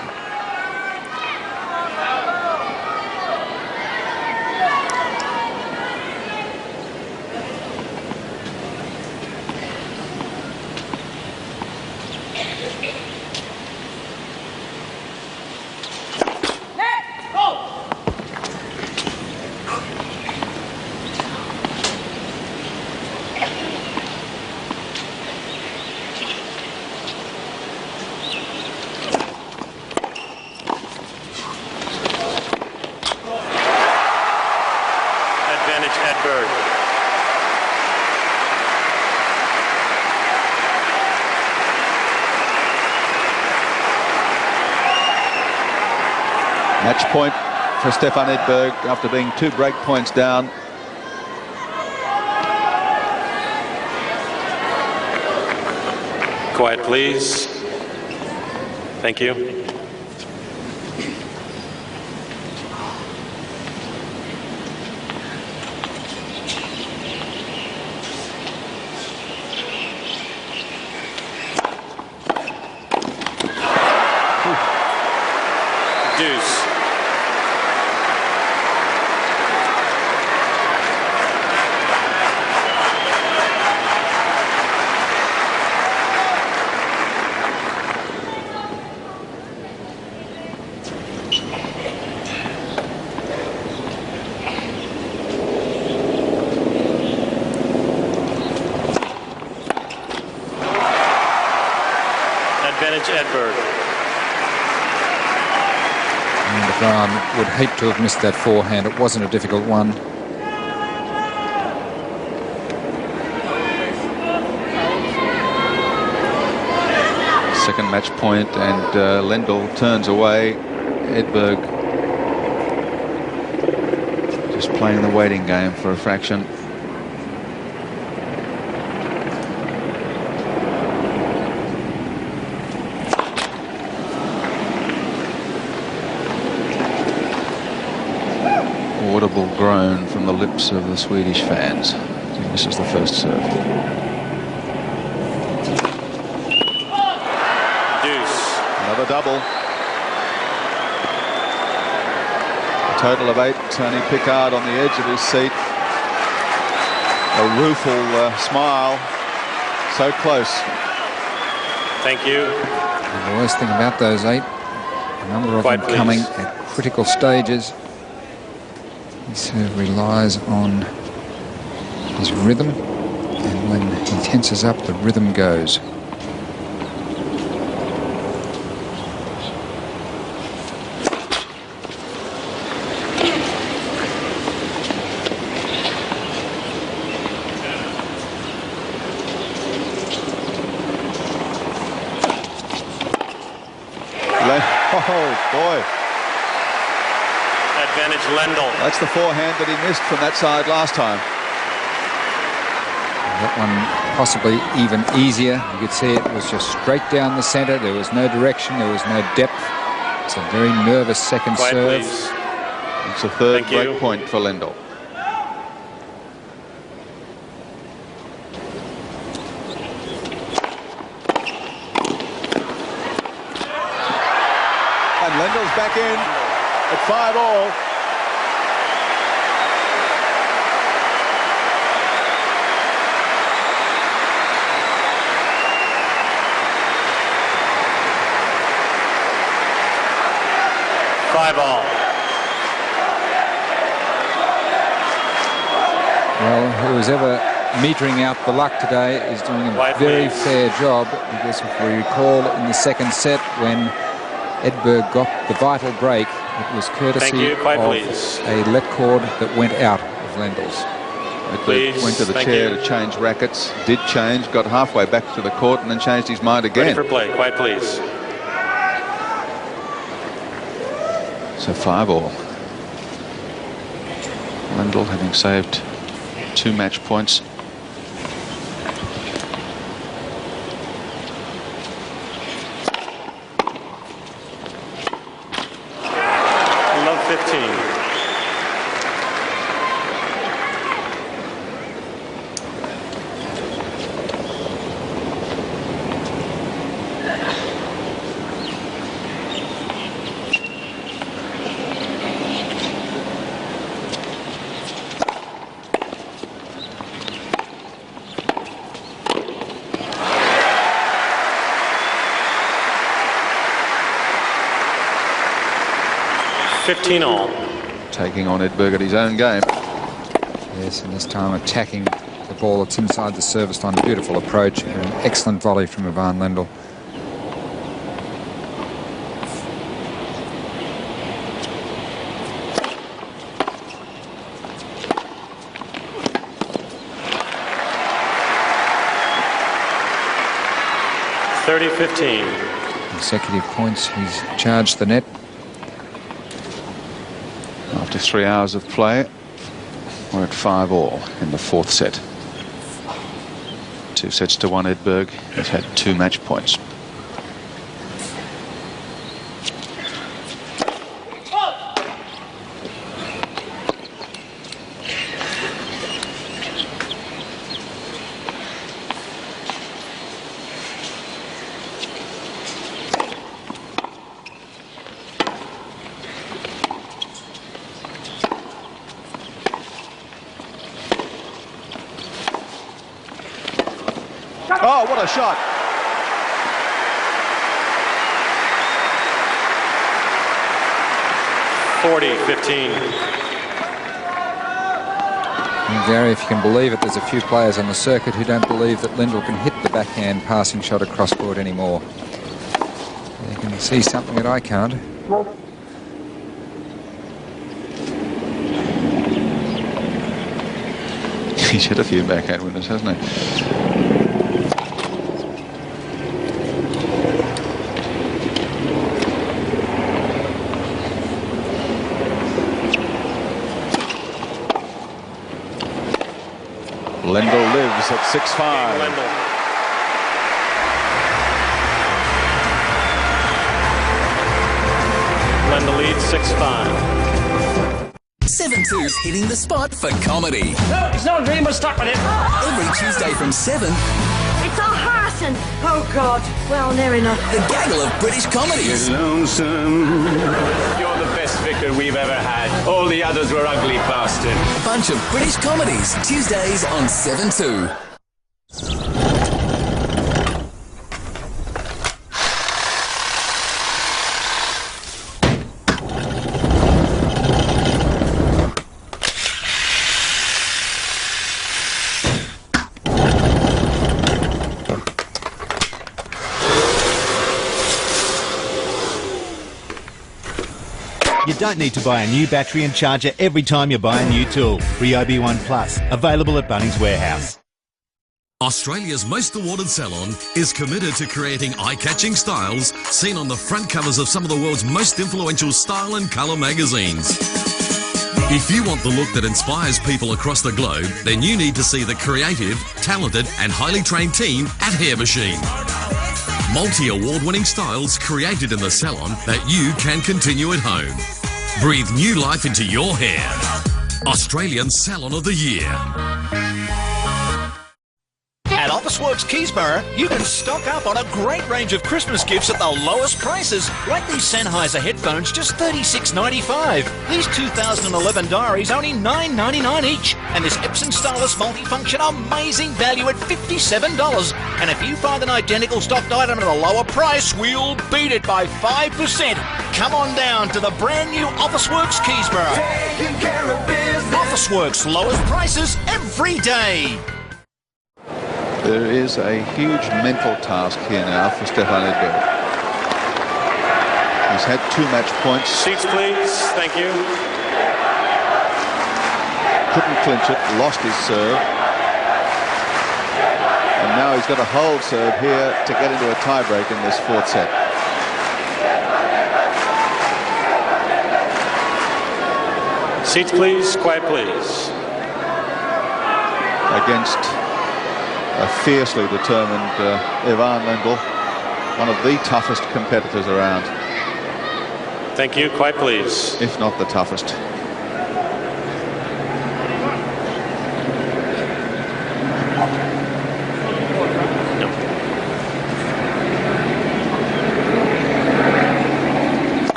S1: Match point for Stefan Edberg after being 2 break points down.
S12: Quiet, please. Thank you. Deuce. Advantage Edberg.
S3: And Ivan would hate to have missed that forehand. It wasn't a difficult one.
S1: Second match point, and Lendl turns away. Edberg just playing the waiting game for a fraction. Audible groan from the lips of the Swedish fans. He misses the first serve.
S12: Deuce.
S1: Another double. A total of 8. Tony Pickard on the edge of his seat. A rueful smile. So close.
S12: Thank you.
S3: And the worst thing about those 8, a number of them coming at critical stages. His serve relies on his rhythm, and when he tenses up, the rhythm goes.
S1: Oh, boy.
S12: Advantage Lendl.
S1: That's the forehand that he missed from that side last time.
S3: That one possibly even easier. You could see it was just straight down the centre. There was no direction. There was no depth. It's a very nervous second serve.
S12: Please.
S1: It's a third break point for Lendl. And Lendl's back in at 5-all.
S3: Well, whoever's ever metering out the luck today is doing a very fair job, because if we recall in the second set when Edberg got the vital break, it was courtesy of a let cord that went out of Lendl's.
S1: Edberg went to the chair to change rackets, did change, got halfway back to the court and then changed his mind again.
S12: Ready for play. Quiet, please.
S1: So 5-all. Lendl having saved 2 match points.
S12: Love 15. $15-all.
S1: Taking on Edberg at his own game.
S3: Yes, and this time attacking the ball that's inside the service line. Beautiful approach. An excellent volley from Ivan Lendl.
S12: $30-15.
S3: Consecutive points. He's charged the net.
S1: After 3 hours of play, we're at 5-all in the fourth set. 2-1 Edberg has had 2 match points. Oh, what a shot.
S3: Gary, if you can believe it, there's a few players on the circuit who don't believe that Lendl can hit the backhand passing shot across court anymore. They can see something that I can't.
S1: He's hit a few backhand winners, hasn't he? Lendl lives at 6-5.
S2: Lendl leads 6-5.
S7: 7-2's hitting the spot for comedy.
S13: No, it's not really much stuck with it.
S7: Every Tuesday from 7.
S13: It's our Harrison. Oh, God. Well, near enough.
S7: The gaggle of British comedies.
S13: You're lonesome.
S14: You're the best vicar we've ever had. All the others were ugly bastards.
S7: A bunch of British comedies. Tuesdays on 7-2.
S15: You don't need to buy a new battery and charger every time you buy a new tool. Ryobi One Plus, available at Bunnings Warehouse.
S24: Australia's most awarded salon is committed to creating eye-catching styles seen on the front covers of some of the world's most influential style and colour magazines. If you want the look that inspires people across the globe, then you need to see the creative, talented and highly trained team at Hair Machine. Multi-award-winning styles created in the salon that you can continue at home. Breathe new life into your hair. Australian Salon of the Year.
S25: At Officeworks Keysborough, you can stock up on a great range of Christmas gifts at the lowest prices, like these Sennheiser headphones, just $36.95. These 2011 diaries, only $9.99 each. And this Epson Stylus multifunction, amazing value at $57. And if you find an identical stocked item at a lower price, we'll beat it by 5%. Come on down to the brand new Officeworks Keysborough. Taking care of business. Officeworks, lowest prices every day.
S1: There is a huge mental task here now for Stefan Edberg. He's had 2 match points.
S2: Seats, please. Thank you.
S1: Couldn't clinch it, lost his serve. And now he's got a hold serve here to get into a tiebreak in this fourth set.
S2: Seats, please. Quiet, please.
S1: Against a fiercely determined Ivan Lendl, one of the toughest competitors around.
S2: Thank you. Quiet, please.
S1: If not the toughest.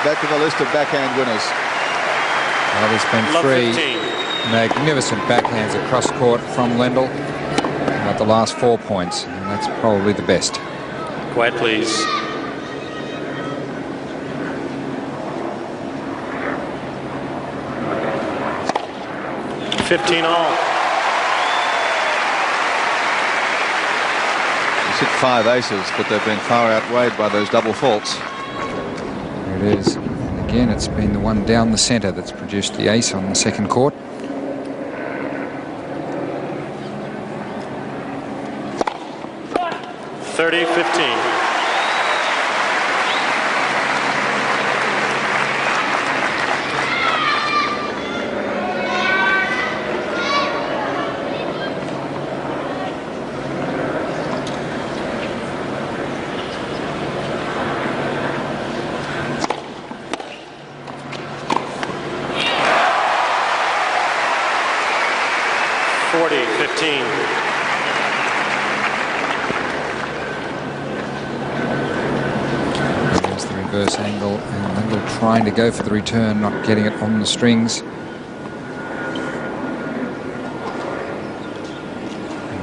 S1: Back to the list of backhand winners.
S3: Well, there's been 3 magnificent backhands across court from Lendl. At the last 4 points, and that's probably the best.
S2: Quiet, please. $15-all.
S1: He's hit 5 aces, but they've been far outweighed by those double faults.
S3: There it is. And again, it's been the one down the centre that's produced the ace on the second court.
S2: $30-15.
S3: reverse angle, and Lendl trying to go for the return, not getting it on the strings. And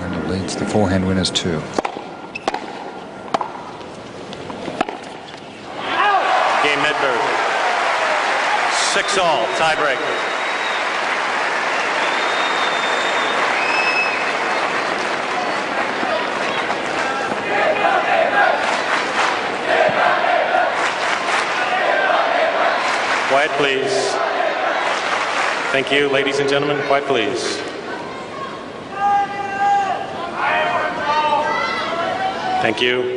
S3: Lendl leads the forehand winners too.
S12: Game Edberg. 6-all, tiebreak. Quiet, please. Thank you, ladies and gentlemen. Quiet, please. Thank you.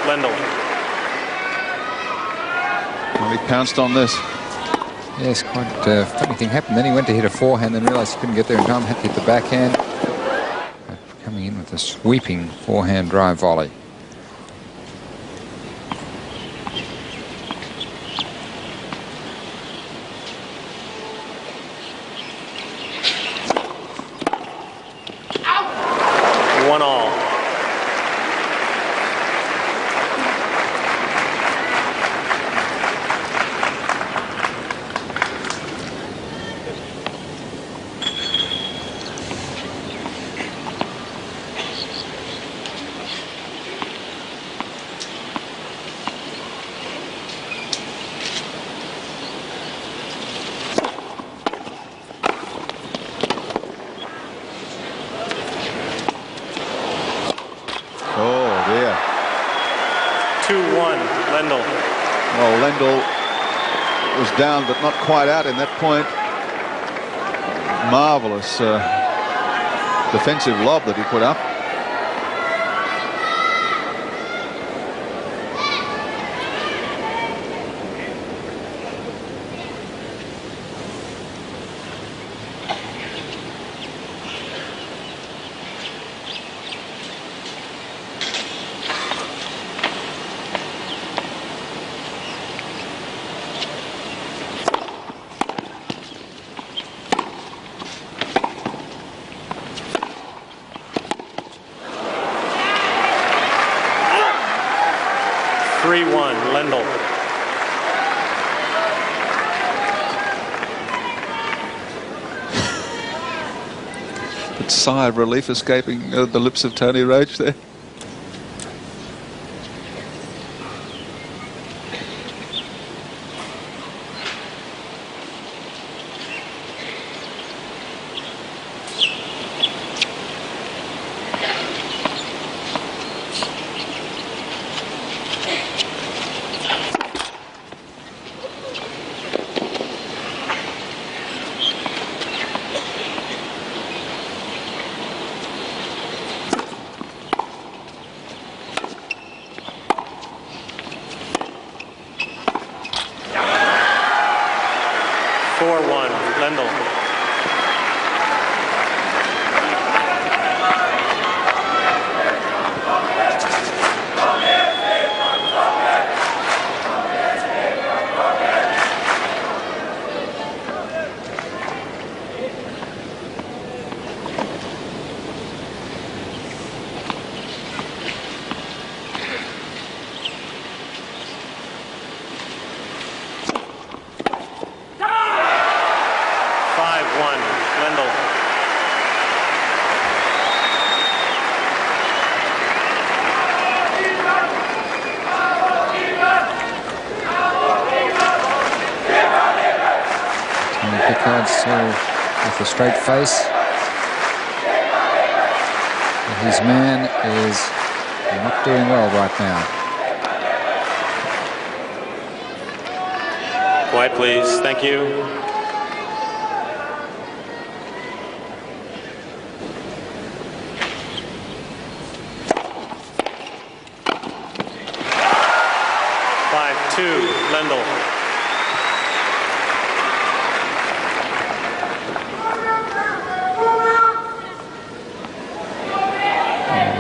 S12: Lendl.
S1: Well, he pounced on this.
S3: Yes, quite a funny thing happened. Then he went to hit a forehand, then realised he couldn't get there in time, had to hit the backhand. Coming in with a sweeping forehand drive volley.
S1: Was down but not quite out in that point. Marvellous defensive lob that he put up.
S12: Lendl.
S1: But sigh of relief escaping the lips of Tony Roach there.
S3: With a straight face. his man is not doing well right now.
S12: Quiet, please. Thank you. Lendl.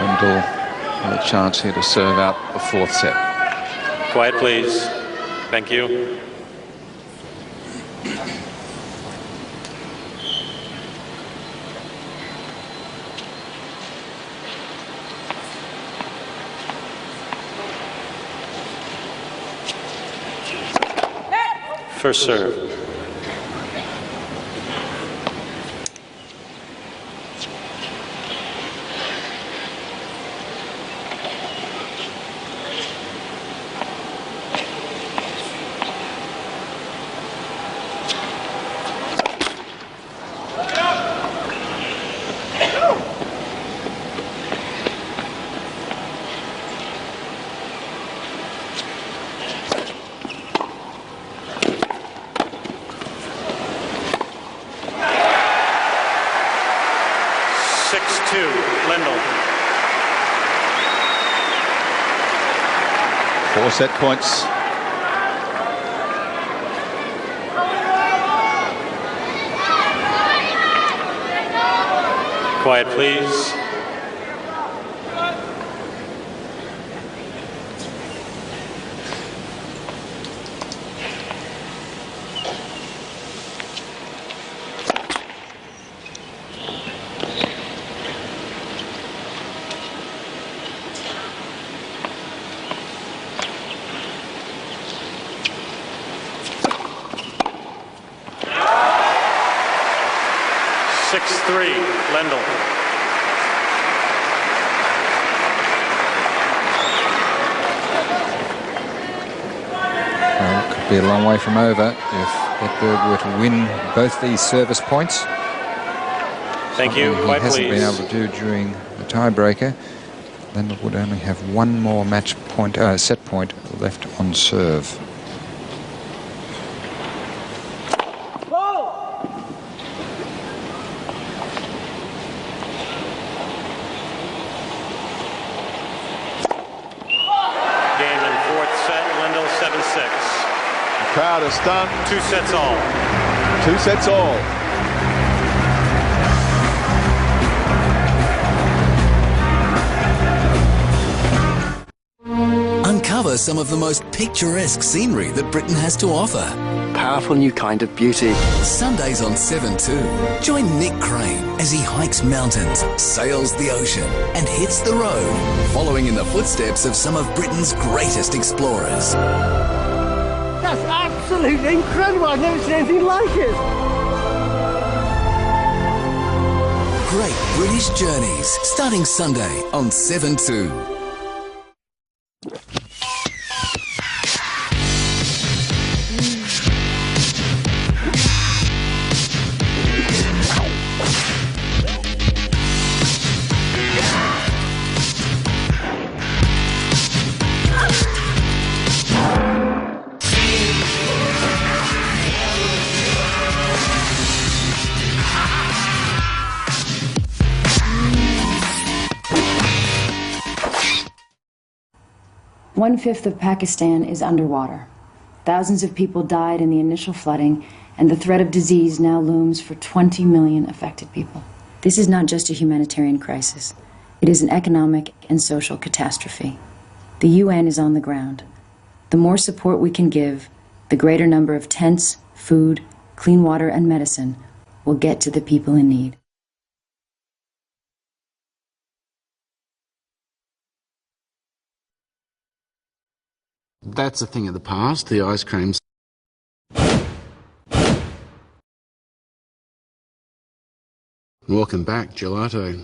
S1: Lendl with a chance here to serve out the fourth set.
S12: Quiet, please. Thank you. First serve. Lendl.
S1: 4 set points.
S12: Quiet, please. Lendl.
S3: Well, it could be a long way from over if Edberg were to win both these service points.
S12: Thank you.
S3: He
S12: Quite
S3: hasn't
S12: please.
S3: been able to do during the tiebreaker. Lendl would only have one more match point, set point left on serve.
S1: Crowd is stunned.
S12: 2 sets all.
S1: 2 sets all.
S7: Uncover some of the most picturesque scenery that Britain has to offer.
S4: Powerful new kind of beauty.
S7: Sundays on 7:2. Join Nick Crane as he hikes mountains, sails the ocean, and hits the road, following in the footsteps of some of Britain's greatest explorers.
S13: That's absolutely incredible. I've never seen anything like it.
S7: Great British Journeys, starting Sunday on 7:2.
S16: One-fifth of Pakistan is underwater. Thousands of people died in the initial flooding, and the threat of disease now looms for 20 million affected people. This is not just a humanitarian crisis. It is an economic and social catastrophe. The UN is on the ground. The more support we can give, the greater number of tents, food, clean water, and medicine will get to the people in need.
S17: That's a thing of the past, the ice creams. Welcome back, gelato.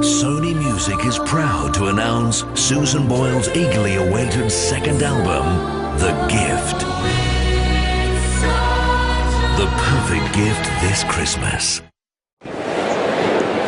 S18: Sony Music is proud to announce Susan Boyle's eagerly awaited second album, The Gift. the perfect gift this Christmas.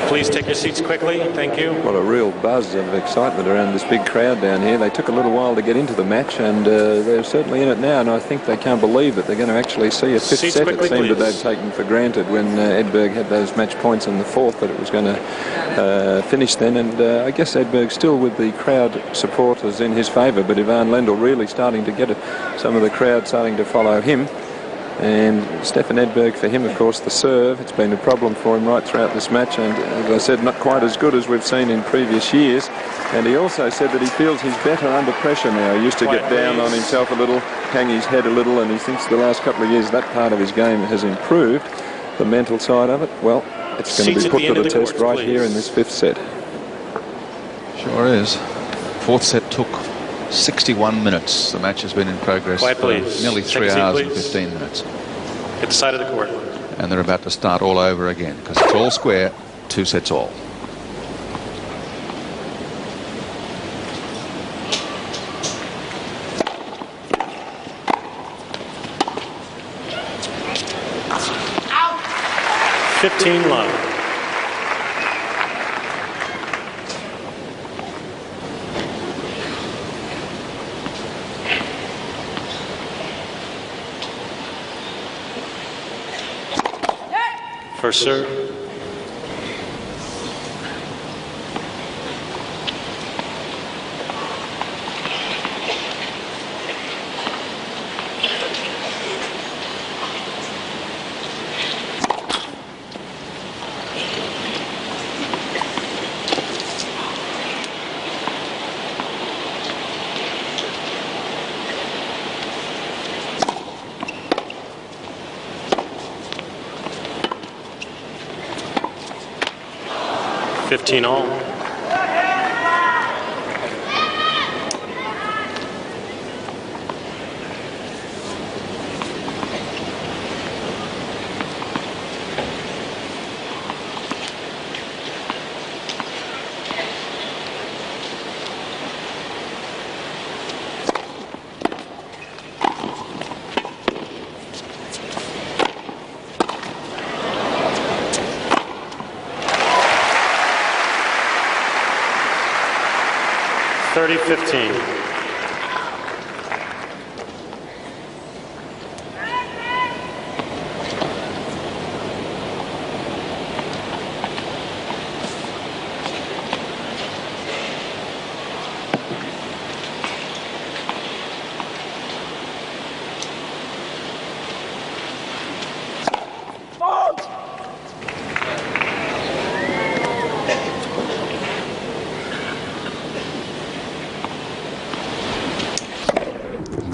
S12: Please take your seats quickly. Thank you.
S5: What a real buzz of excitement around this big crowd down here. They took a little while to get into the match, and they're certainly in it now, and I think they can't believe that they're going to actually see a fifth
S12: Seats
S5: set.
S12: quickly,
S5: It seemed
S12: please.
S5: that they'd taken for granted when Edberg had those match points in the fourth that it was going to finish then, and I guess Edberg still with the crowd supporters in his favour, but Ivan Lendl really starting to get some of the crowd starting to follow him. And Stefan Edberg, for him, of course, the serve. It's been a problem for him right throughout this match, and as I said, not quite as good as we've seen in previous years. And he also said that he feels he's better under pressure now. He used to get down on himself a little, hang his head a little, and he thinks the last couple of years that part of his game has improved. The mental side of it, well, it's going to be put to the test right here in this fifth set.
S1: Sure is. Fourth set took 61 minutes. The match has been in progress
S12: Quiet,
S1: for
S12: please.
S1: nearly
S12: Take
S1: 3
S12: a seat,
S1: hours and
S12: please.
S1: 15 minutes.
S12: Get the side of the court.
S1: And they're about to start all over again because it's all square, 2 sets all.
S12: Out. 15 love. First serve. $15 all. $30-15.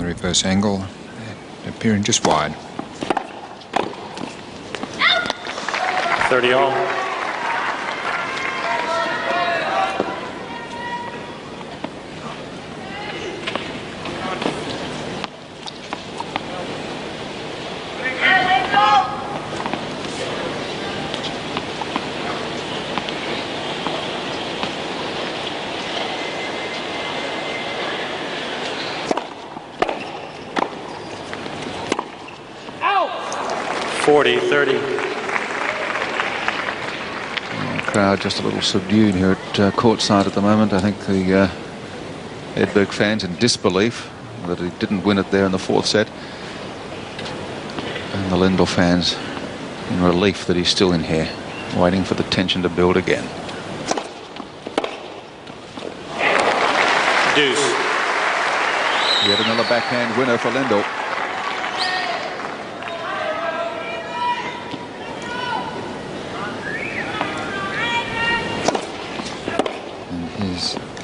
S3: Reverse angle, appearing just wide.
S12: 30 all. Out. 40-30.
S1: Crowd just a little subdued here at courtside at the moment. I think the Edberg fans in disbelief that he didn't win it there in the fourth set, and the Lendl fans in relief that he's still in here, waiting for the tension to build again.
S12: Deuce.
S1: Yet another backhand winner for Lendl.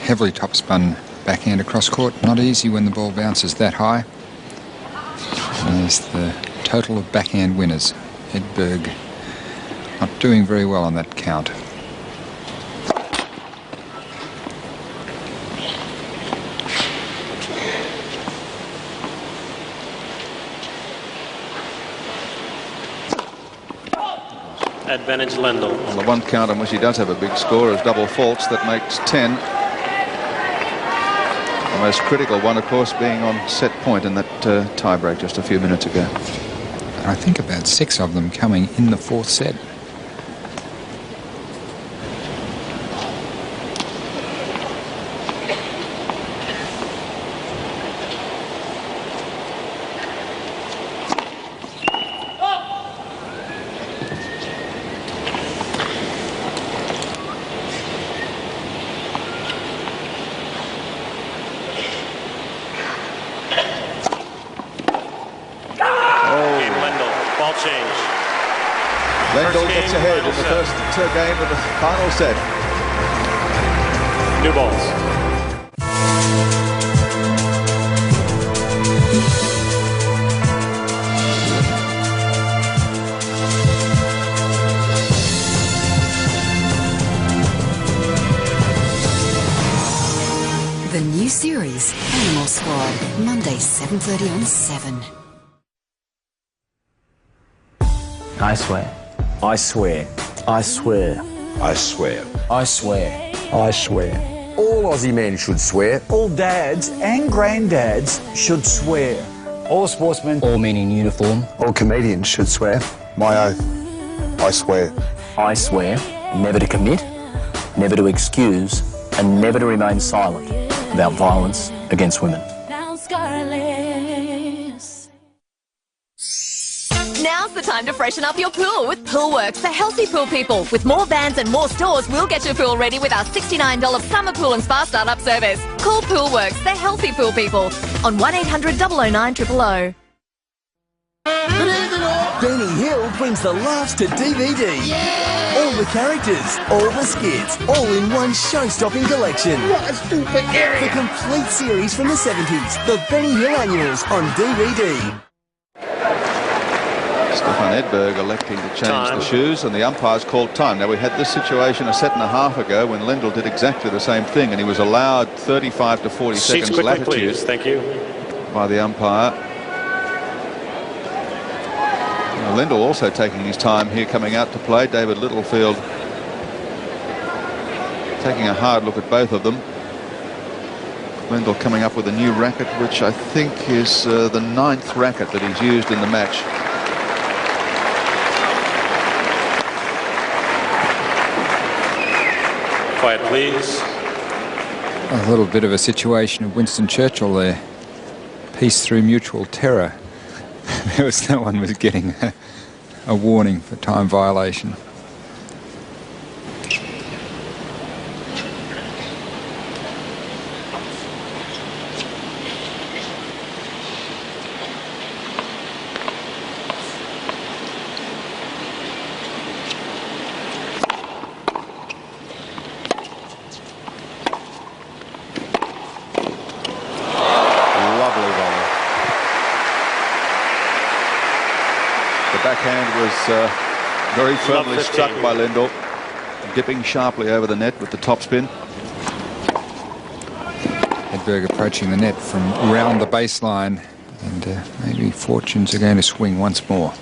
S3: Heavily topspun backhand across court. Not easy when the ball bounces that high. And there's the total of backhand winners. Edberg not doing very well on that count.
S12: Advantage Lendl.
S1: On the one count on which he does have a big score is double faults. That makes 10. The most critical one, of course, being on set point in that tie break just a few minutes ago.
S3: I think about 6 of them coming in the 4th set.
S1: Lendl gets ahead in the first game of the final set.
S12: New balls.
S11: The new series, Animal Squad, Monday 7:30 on 7.
S19: I swear. I swear. I swear.
S20: I swear.
S19: I swear.
S20: I swear.
S19: All Aussie men should swear. All dads and granddads should swear. All sportsmen. All men in uniform.
S20: All comedians should swear. My oath. I swear.
S19: I swear never to commit, never to excuse, and never to remain silent about violence against women.
S21: Now's the time to freshen up your pool with Poolworks for healthy pool people. With more vans and more stores, we'll get your pool ready with our $69 summer pool and spa startup service. Call Poolworks, the healthy pool people, on 1800 009 000.
S7: Benny Hill brings the laughs to DVD. Yeah! All the characters, all the skits, all in one show-stopping collection.
S13: What a stupid area!
S7: The complete series from the 70s, the Benny Hill Annuals on DVD.
S1: Stefan Edberg electing to change the shoes, and the umpires called time. Now, we had this situation a set and a half ago when Lendl did exactly the same thing, and he was allowed 35 to 40 seconds
S12: quickly,
S1: latitude
S12: please. Thank you.
S1: by the umpire. Now, Lendl also taking his time here coming out to play. David Littlefield taking a hard look at both of them. Lendl coming up with a new racket, which I think is the 9th racket that he's used in the match.
S12: Quiet, please.
S3: A little bit of a situation of Winston Churchill there. Peace through mutual terror. There was no one was getting a warning for time violation.
S1: Very firmly struck by Lendl, dipping sharply over the net with the topspin.
S3: Edberg approaching the net from around the baseline, and maybe fortunes are going to swing once more.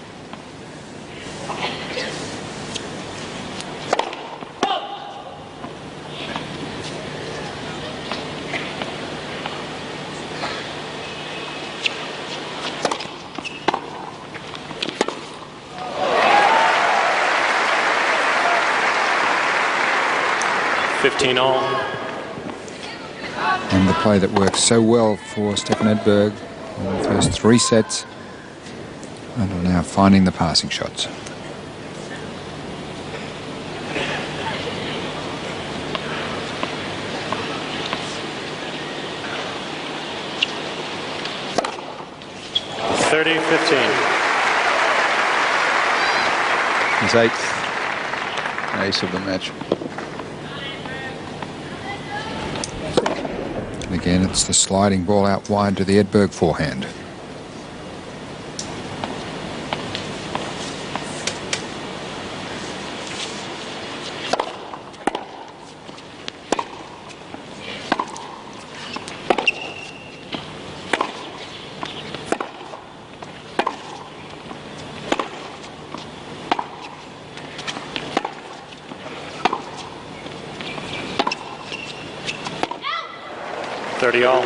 S3: And the play that works so well for Stefan Edberg in the first 3 sets, and now finding the passing shots.
S1: His 8th ace of the match.
S3: Again, it's the sliding ball out wide to the Edberg forehand.
S12: All.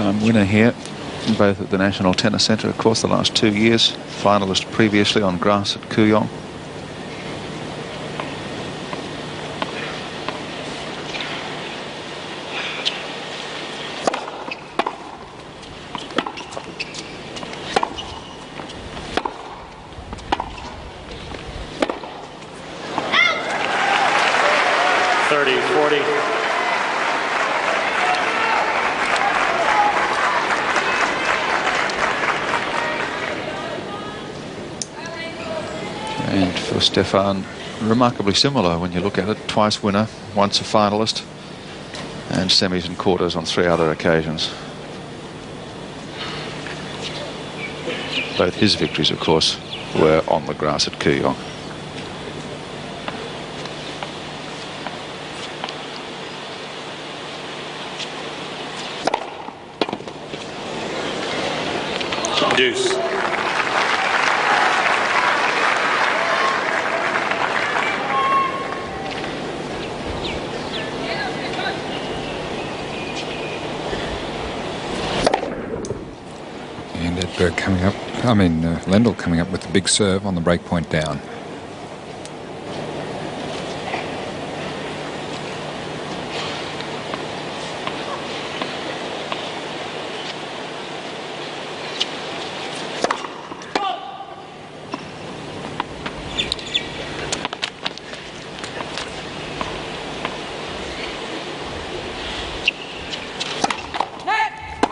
S1: two-time winner here, both at the National Tennis Centre, of course, the last 2 years. Finalist previously on grass at Kooyong. And for Stefan, remarkably similar when you look at it. Twice winner, once a finalist, and semis and quarters on 3 other occasions. Both his victories, of course, were on the grass at Kooyong.
S12: Deuce.
S3: And Edberg coming up, Lendl coming up with the big serve on the break point down.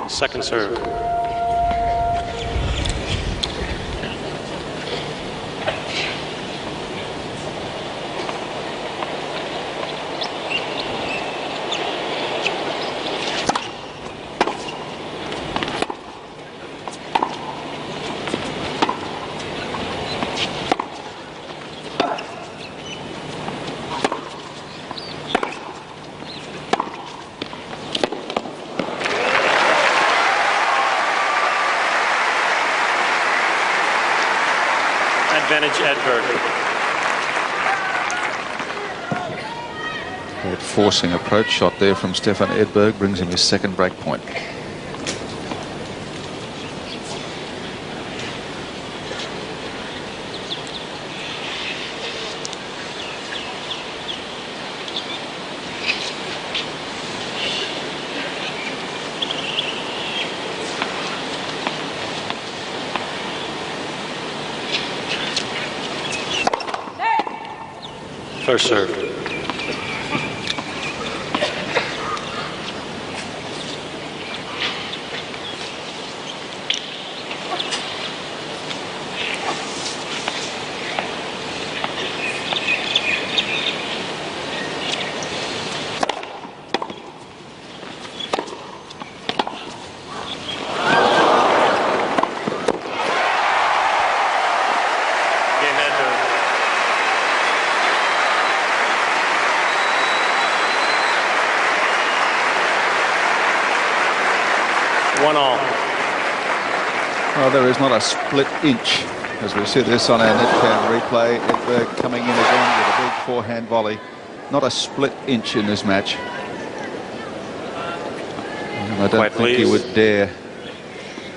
S12: Second serve. Advantage Edberg.
S1: Great forcing approach shot there from Stefan Edberg brings him his second break point.
S12: First serve.
S1: Well, there is not a split inch as we see this on our Netcam replay. Edberg coming in again with a big forehand volley. Not a split inch in this match. And I don't think he would dare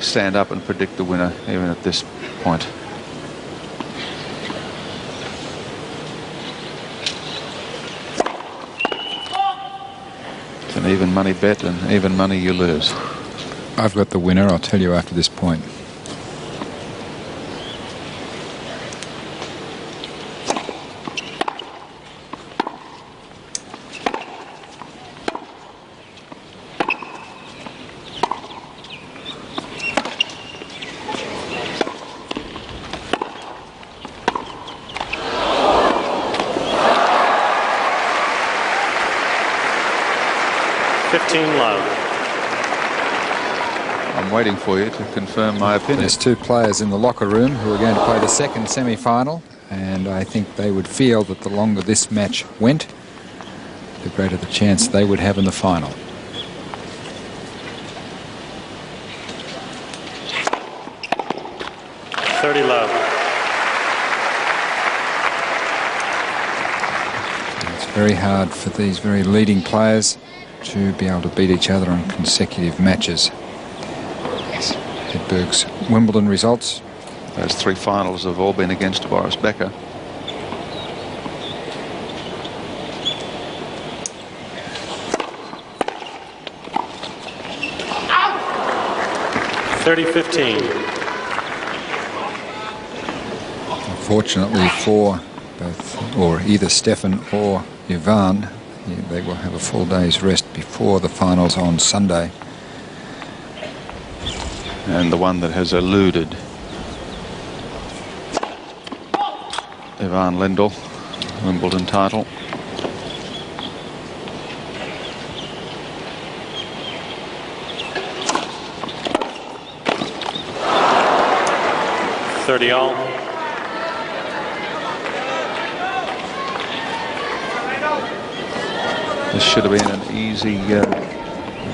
S1: stand up and predict the winner even at this point. It's an even money bet, and even money you lose.
S3: I've got the winner, I'll tell you after this point.
S1: I'm waiting for you to confirm my opinion.
S3: There's 2 players in the locker room who are going to play the second semi-final, and I think they would feel that the longer this match went, the greater the chance they would have in the final.
S12: Love.
S3: It's very hard for these very leading players to be able to beat each other on consecutive matches. Edberg's Wimbledon results.
S1: Those 3 finals have all been against Boris Becker.
S3: Unfortunately for both, or either Stefan or Ivan, they will have a full day's rest before the finals on Sunday.
S1: And the one that has eluded Ivan Lendl, Wimbledon title.
S12: All.
S1: This should have been an easy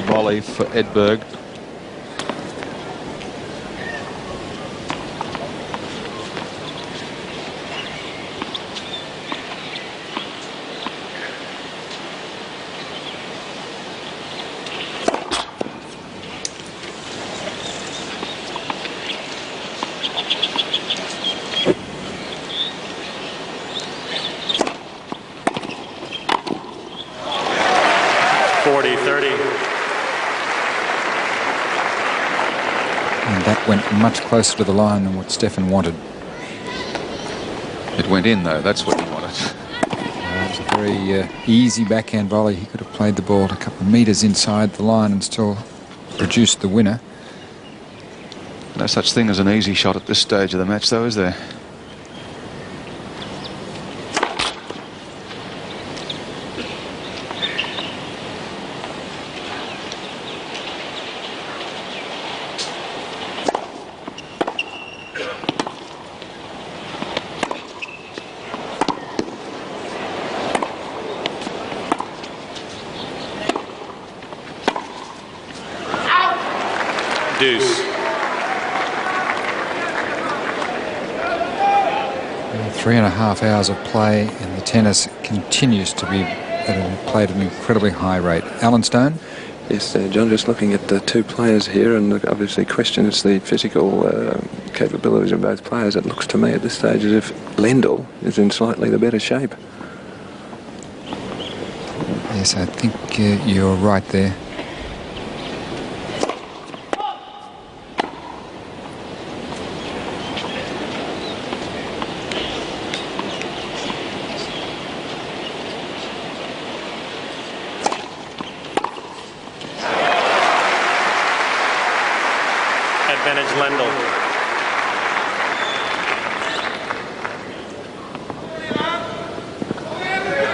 S1: volley for Edberg.
S3: Went much closer to the line than what Stefan wanted.
S1: It went in though, that's what he wanted.
S3: It was a very easy backhand volley. He could have played the ball a couple of metres inside the line and still produced the winner.
S1: No such thing as an easy shot at this stage of the match though, is there?
S12: Deuce.
S3: 3.5 hours of play, and the tennis continues to be played at an incredibly high rate. Alan Stone?
S5: Yes, John, just looking at the 2 players here, and obviously questions the physical capabilities of both players. It looks to me at this stage as if Lendl is in slightly the better shape.
S3: Yes, I think you're right there.
S12: Advantage Lendl.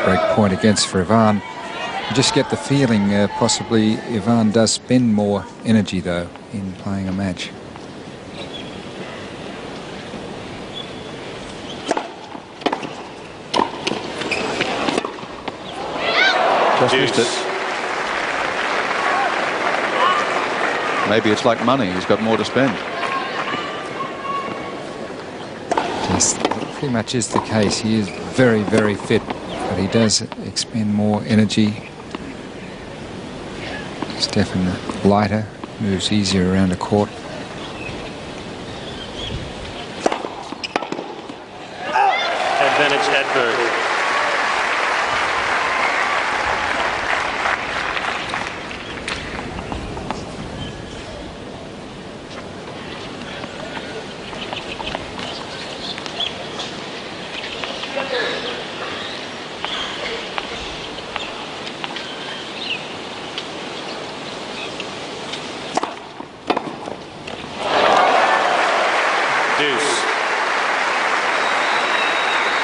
S3: Break point against for Ivan. You just get the feeling possibly Ivan does spend more energy though in playing a match.
S1: Just missed it. Maybe it's like money, he's got more to spend.
S3: Yes, that pretty much is the case. He is very, very fit, but he does expend more energy. Stefan lighter, moves easier around the court.
S12: Advantage Edberg.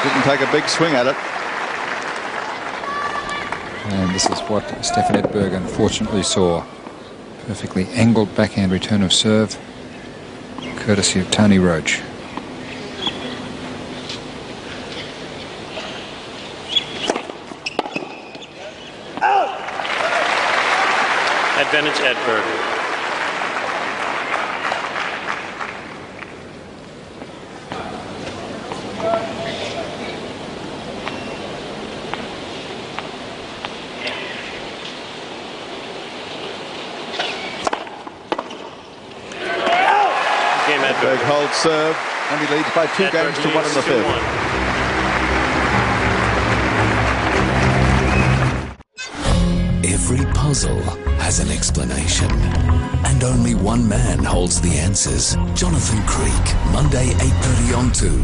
S1: Didn't take a big swing at it.
S3: And this is what Stefan Edberg unfortunately saw. Perfectly angled backhand return of serve, courtesy of Tony Roach.
S12: Advantage Edberg.
S1: Edberg holds serve, and he leads by 2 games to 1 in the 5th.
S7: Every puzzle has an explanation, and only one man holds the answers. Jonathan Creek, Monday 8:30 on 2.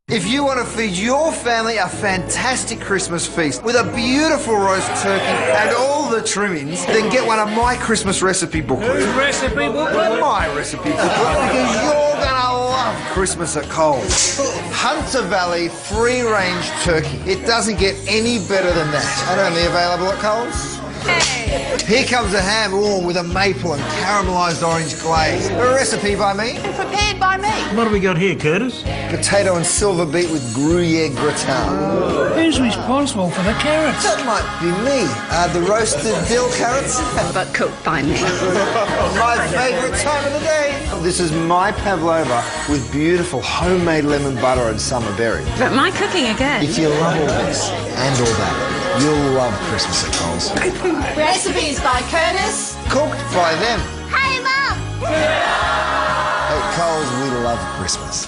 S6: If you want to feed your family a fantastic Christmas feast with a beautiful roast turkey and all the trimmings, then get one of my Christmas recipe booklets.
S13: Whose recipe booklet?
S6: My recipe booklet, because you're going to love Christmas at Coles. Hunter Valley free-range turkey. It doesn't get any better than that. And only available at Coles. Hey. Here comes a ham warm with a maple and caramelised orange glaze. A recipe by me.
S13: And prepared by me. What do we got here, Curtis?
S6: Potato and silver beet with Gruyere gratin.
S13: Who's responsible for the carrots?
S6: That might be me. The roasted dill carrots.
S11: But cooked by me.
S6: My favourite time of the day. This is my pavlova with beautiful homemade lemon butter and summer berry.
S11: But my cooking again.
S6: If you love all this and all that, you'll love Christmas at Coles.
S21: Recipes by Curtis.
S6: Cooked by them.
S21: Hey, Mum!
S6: At Coles, we love Christmas.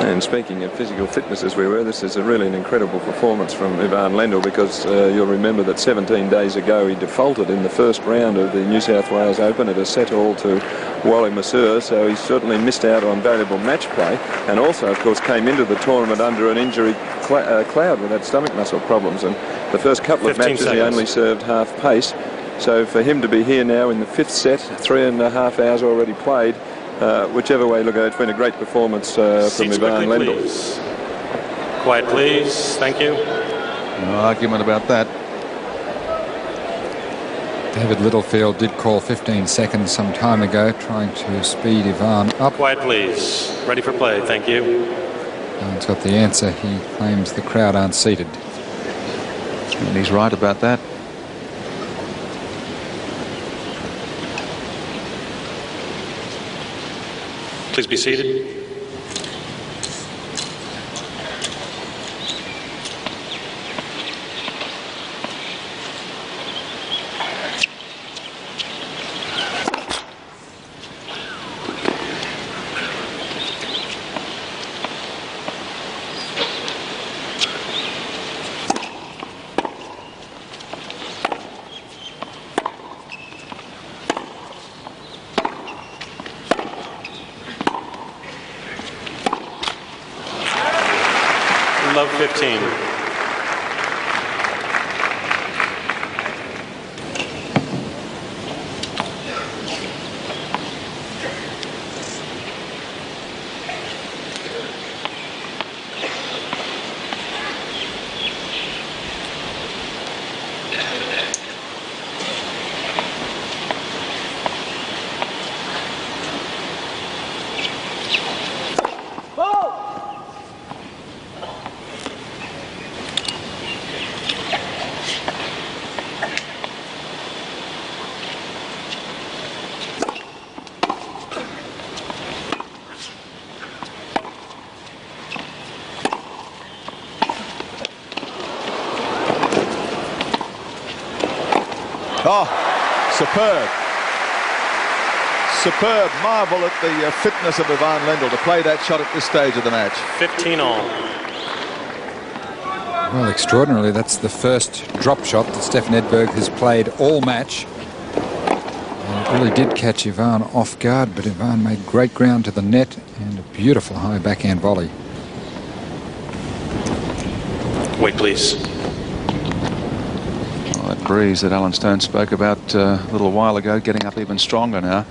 S5: And speaking of physical fitness as we were, this is really an incredible performance from Ivan Lendl, because you'll remember that 17 days ago he defaulted in the first round of the New South Wales Open at a set-all to Wally Masur, so he certainly missed out on valuable match play, and also, of course, came into the tournament under an injury cloud with that stomach muscle problems, and the first couple of matches he only served half pace. So for him to be here now in the 5th set, 3.5 hours already played, whichever way you look at it, it's been a great performance from Ivan Lendl.
S12: Please. Quiet, please. Thank you.
S1: No argument about that.
S3: David Littlefield did call 15 seconds some time ago, trying to speed Ivan up.
S12: Quiet, please. Ready for play. Thank you.
S3: Ivan's got the answer. He claims the crowd aren't seated.
S1: And he's right about that.
S12: Please be seated. Love 15.
S1: Oh, superb. Superb. Marvel at the fitness of Ivan Lendl to play that shot at this stage of the match.
S12: 15 all.
S3: Well, extraordinarily, that's the first drop shot that Stefan Edberg has played all match. And it really did catch Ivan off guard, but Ivan made great ground to the net and a beautiful high backhand volley.
S12: Wait, please.
S1: Oh, that breeze that Alan Stone spoke about a little while ago, getting up even stronger now.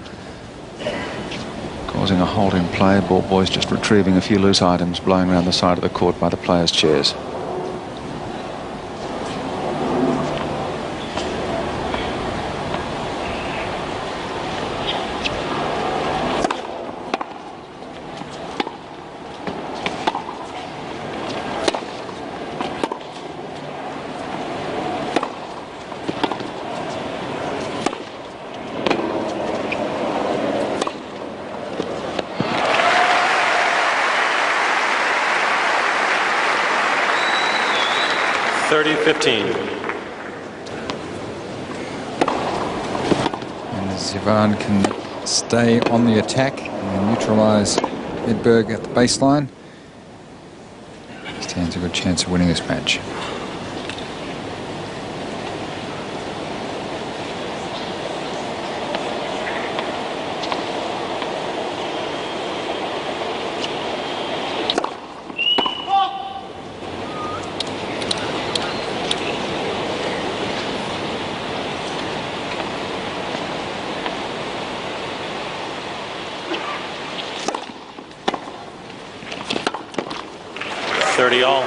S1: Causing a halt in play. Ball boys just retrieving a few loose items blowing around the side of the court by the players' chairs.
S3: And as Ivan can stay on the attack and neutralise Edberg at the baseline, stands a good chance of winning this match.
S12: All.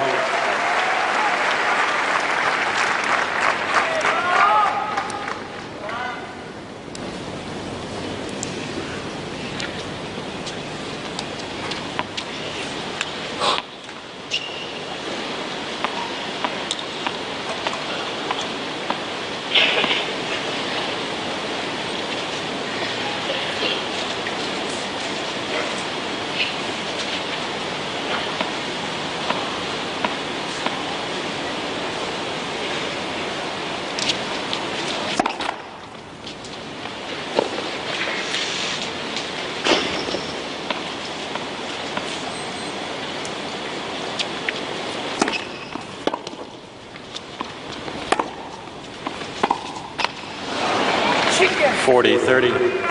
S2: Chicken.
S12: 40-30.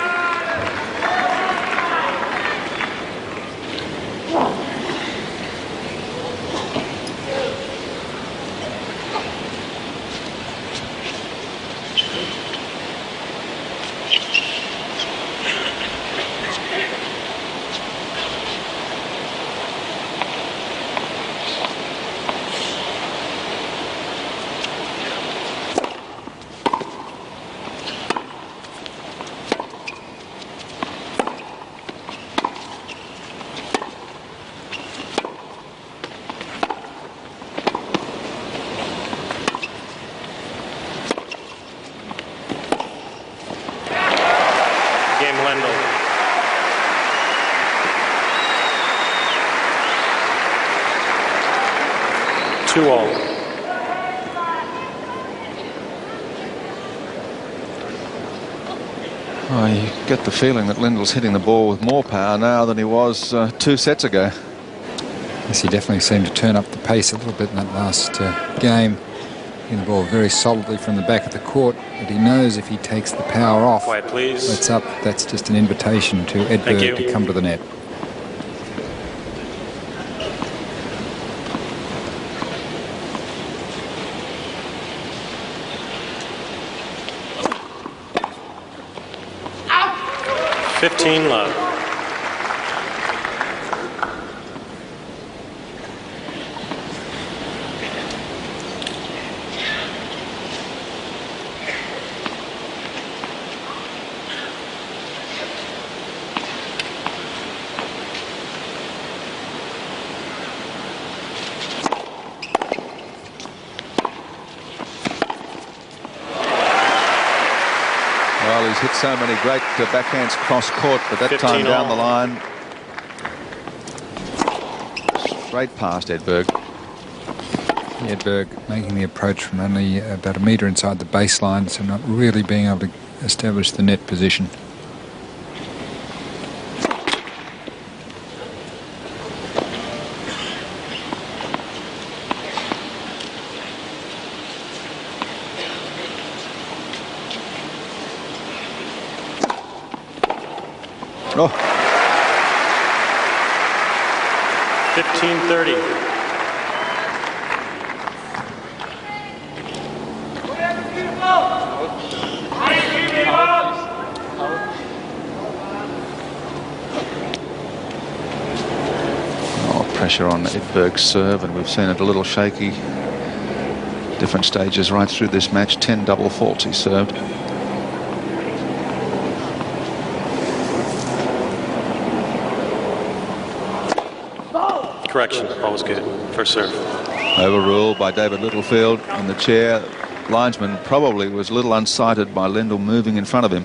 S12: Lendl. 2-all.
S1: Oh, you get the feeling that Lendl's hitting the ball with more power now than he was 2 sets ago.
S3: Yes, he definitely seemed to turn up the pace a little bit in that last game. Hitting the ball very solidly from the back of the court, but he knows if he takes the power off,
S12: Quiet, please.
S3: that's up. That's just an invitation to Edberg to come to the net.
S12: Out. 15 love.
S1: Well, he's hit so many great backhands cross court, but that time down the line, straight past Edberg.
S3: Edberg making the approach from only about a metre inside the baseline, so not really being able to establish the net position.
S1: Oh.
S12: 15-30.
S1: Oh, pressure on Edberg's serve, and we've seen it a little shaky. Different stages right through this match. 10 double faults he served.
S12: Correction, always good. First serve.
S1: Overruled by David Littlefield in the chair. Linesman probably was a little unsighted by Lendl moving in front of him.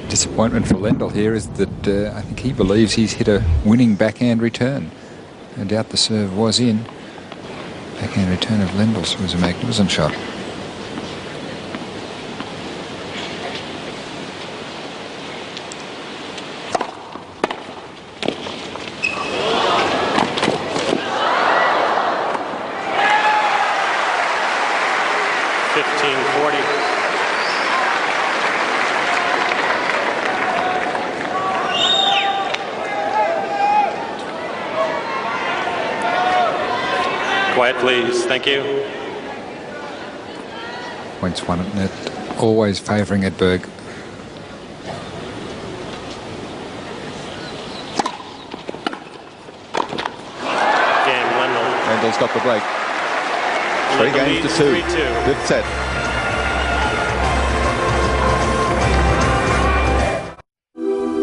S3: Disappointment for Lendl here is that I think he believes he's hit a winning backhand return. No doubt the serve was in. Backhand return of Lendl's was a magnificent shot.
S12: Quiet, please. Thank you.
S3: Points won at net, always favouring Edberg.
S12: Again, Lendl.
S1: Lendl's got the break. 3 games to 2.
S12: 3-2.
S1: Good set.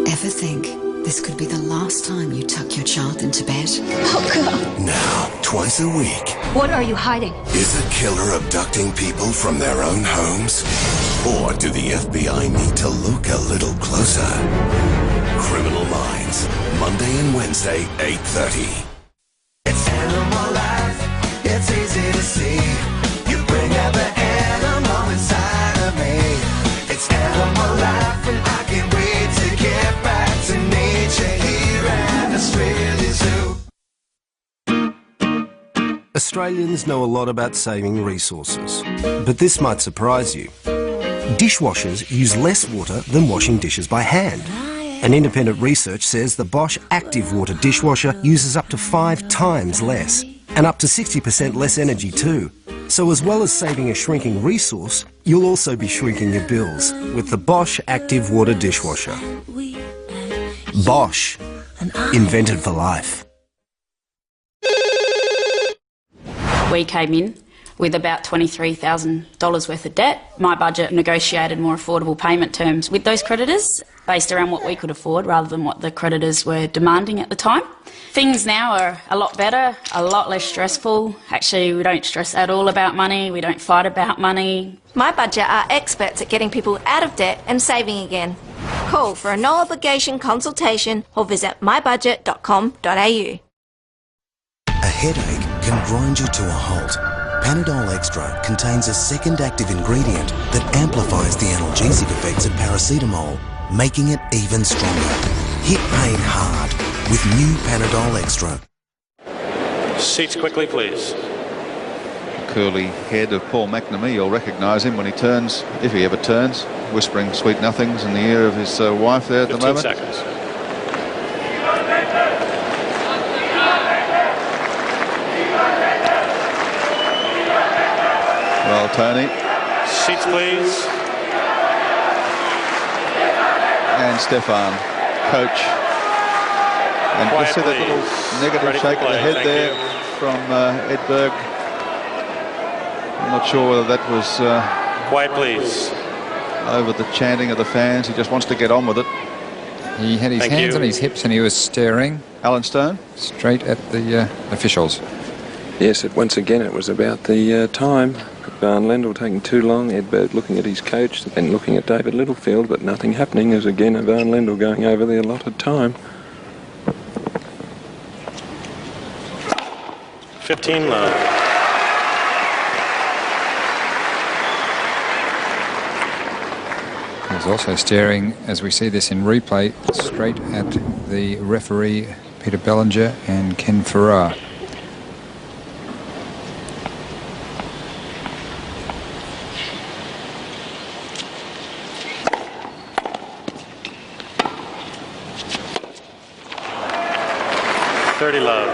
S11: Ever think this could be the last time you tuck your child into bed?
S8: Oh, God.
S18: Now, twice a week.
S8: What are you hiding?
S18: Is a killer abducting people from their own homes? Or do the FBI need to look a little closer? Criminal Minds, Monday and Wednesday, 8:30.
S9: It's animal life, it's easy to see. You bring out the animal inside of me. It's animal life, and I can't wait to get back to nature here at Australia Zoo.
S10: Australians know a lot about saving resources, but this might surprise you. Dishwashers use less water than washing dishes by hand. An independent research says the Bosch Active Water dishwasher uses up to 5 times less, and up to 60% less energy too. So as well as saving a shrinking resource, you'll also be shrinking your bills with the Bosch Active Water dishwasher. Bosch, invented for life.
S22: We came in with about $23,000 worth of debt. My budget negotiated more affordable payment terms with those creditors based around what we could afford rather than what the creditors were demanding at the time. Things now are a lot better, a lot less stressful. Actually, we don't stress at all about money. We don't fight about money.
S23: My Budget are experts at getting people out of debt and saving again. Call for a no-obligation consultation or visit mybudget.com.au.
S26: A headache can grind you to a halt. Panadol Extra contains a second active ingredient that amplifies the analgesic effects of paracetamol, making it even stronger. Hit pain hard with new Panadol Extra.
S12: Seats quickly, please.
S1: Curly head of Paul McNamee. You'll recognise him when he turns, if he ever turns, whispering sweet nothings in the ear of his wife there at the moment.
S12: 15 seconds.
S1: Well, Tony.
S12: Seats, please.
S1: And Stefan, coach. And
S12: Quiet,
S1: just see that
S12: please.
S1: little negative
S12: Ready
S1: shake
S12: for
S1: of the
S12: play.
S1: head
S12: Thank
S1: there
S12: you.
S1: from Edberg. I'm not sure whether that was
S12: Quiet, please.
S1: over the chanting of the fans. He just wants to get on with it.
S3: He had his
S1: Thank
S3: hands
S1: you.
S3: on his hips and he was staring.
S1: Alan Stone?
S3: Straight at the officials.
S5: Yes, once again it was about the time. Van Lendl taking too long, Edberg looking at his coach, then looking at David Littlefield, but nothing happening as again Van Lendl going over the allotted time.
S12: 15 love.
S3: He's also staring, as we see this in replay, straight at the referee Peter Bellinger and Ken Farrar.
S12: Love.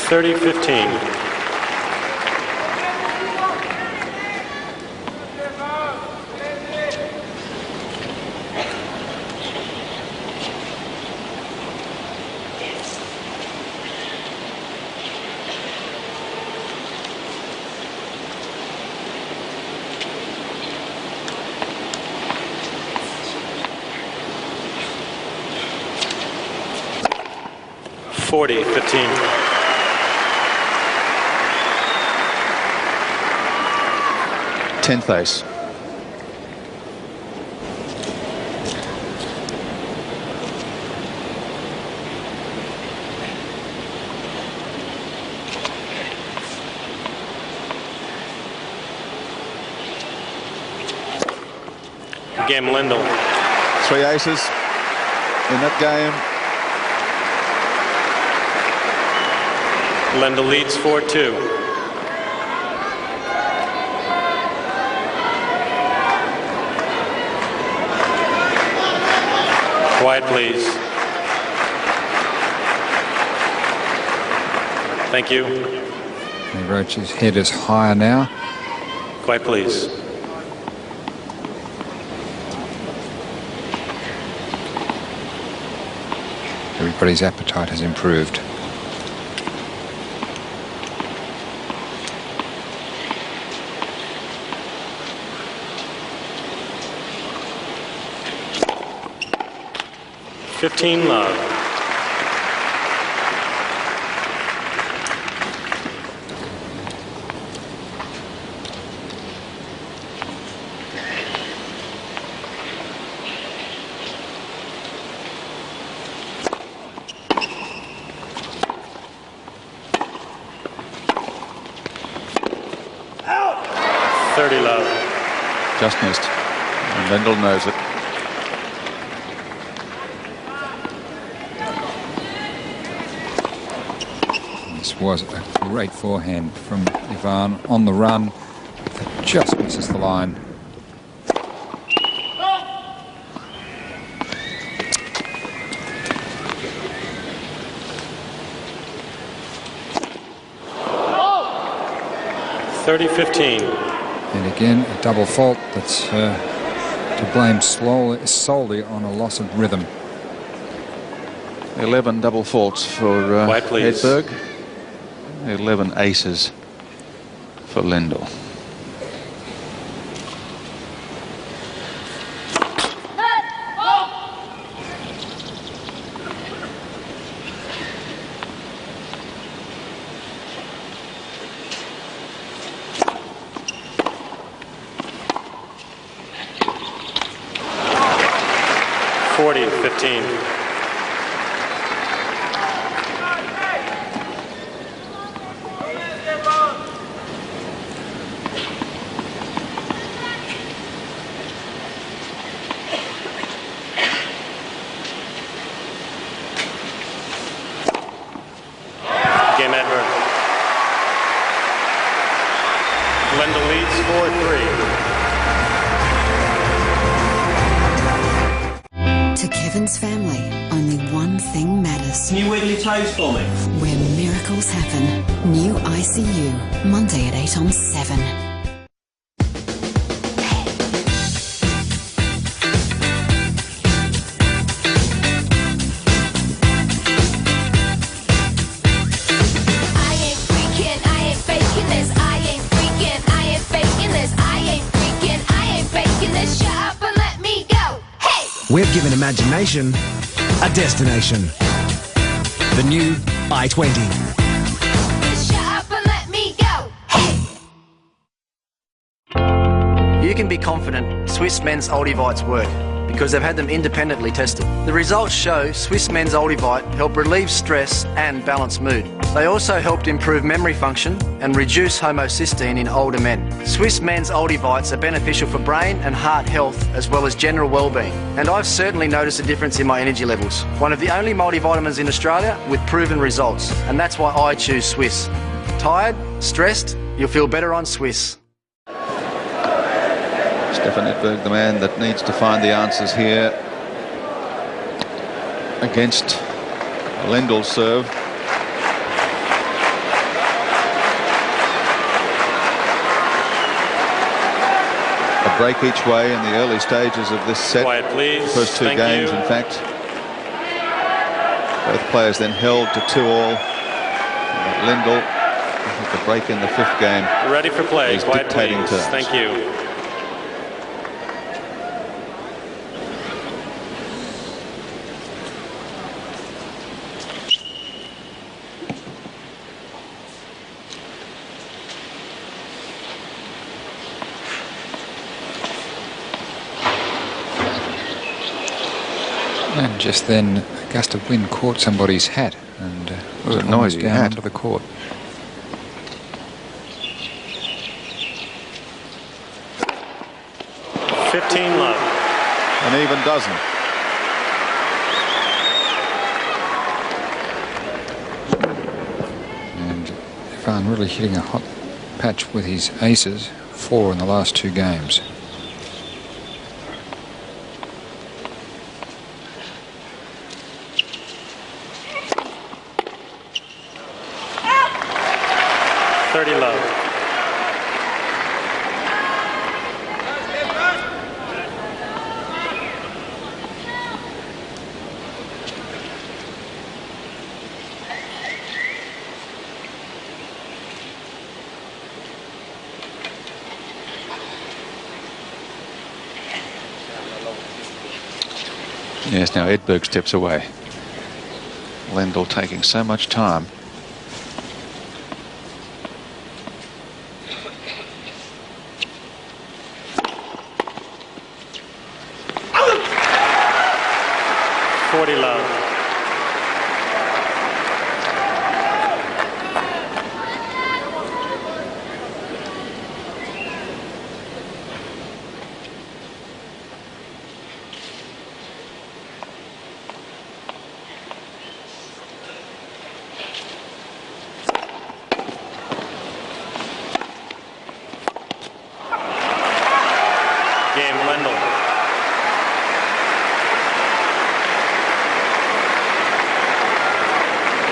S12: $30-15. $40-15.
S1: Tenth ace.
S12: Game Lendl.
S1: 3 aces in that game.
S12: Lendl leads 4-2. Quiet, please. Thank you.
S3: Roach's head is higher now.
S12: Quiet, please.
S3: Everybody's appetite has improved.
S12: Love.
S2: Out.
S12: 30 love.
S1: Just missed. And Lendl knows it.
S3: Was a great forehand from Ivan on the run. That just misses the line.
S12: Oh. 30-15.
S3: And again, a double fault that's to blame solely on a loss of rhythm.
S1: 11 double faults for Edberg. 11 aces for Lendl.
S12: Game Edberg. Lendl leads 4-3.
S11: To Kevin's family, only one thing matters.
S2: Can you wiggle your toes for me?
S11: Where miracles happen. New ICU, Monday at 8 on 7.
S4: We've given imagination a destination. The new i20.
S9: Shut up and let me go.
S19: You can be confident Swiss Men's Ultivites work because they've had them independently tested. The results show Swiss Men's Ultivite help relieve stress and balance mood. They also helped improve memory function and reduce homocysteine in older men. Swiss Men's Ultivites are beneficial for brain and heart health as well as general well-being. And I've certainly noticed a difference in my energy levels. One of the only multivitamins in Australia with proven results. And that's why I choose Swiss. Tired? Stressed? You'll feel better on Swiss.
S1: Stefan Edberg, the man that needs to find the answers here against Lendl's serve. A break each way in the early stages of this set.
S12: Quiet, please.
S1: First two games, in fact. Both players then held to 2-all. Lendl, with the break in the fifth game.
S12: Ready for play.
S1: He's
S12: Quiet,
S1: dictating
S12: please.
S1: terms.
S12: Thank you.
S3: And just then, a gust of wind caught somebody's hat and
S1: was a noisy
S3: down
S1: hat
S3: onto the court.
S12: Love.
S1: An even dozen.
S3: And Stefan really hitting a hot patch with his aces. 4 in the last 2 games.
S1: Yes, now Edberg steps away. Lendl taking so much time.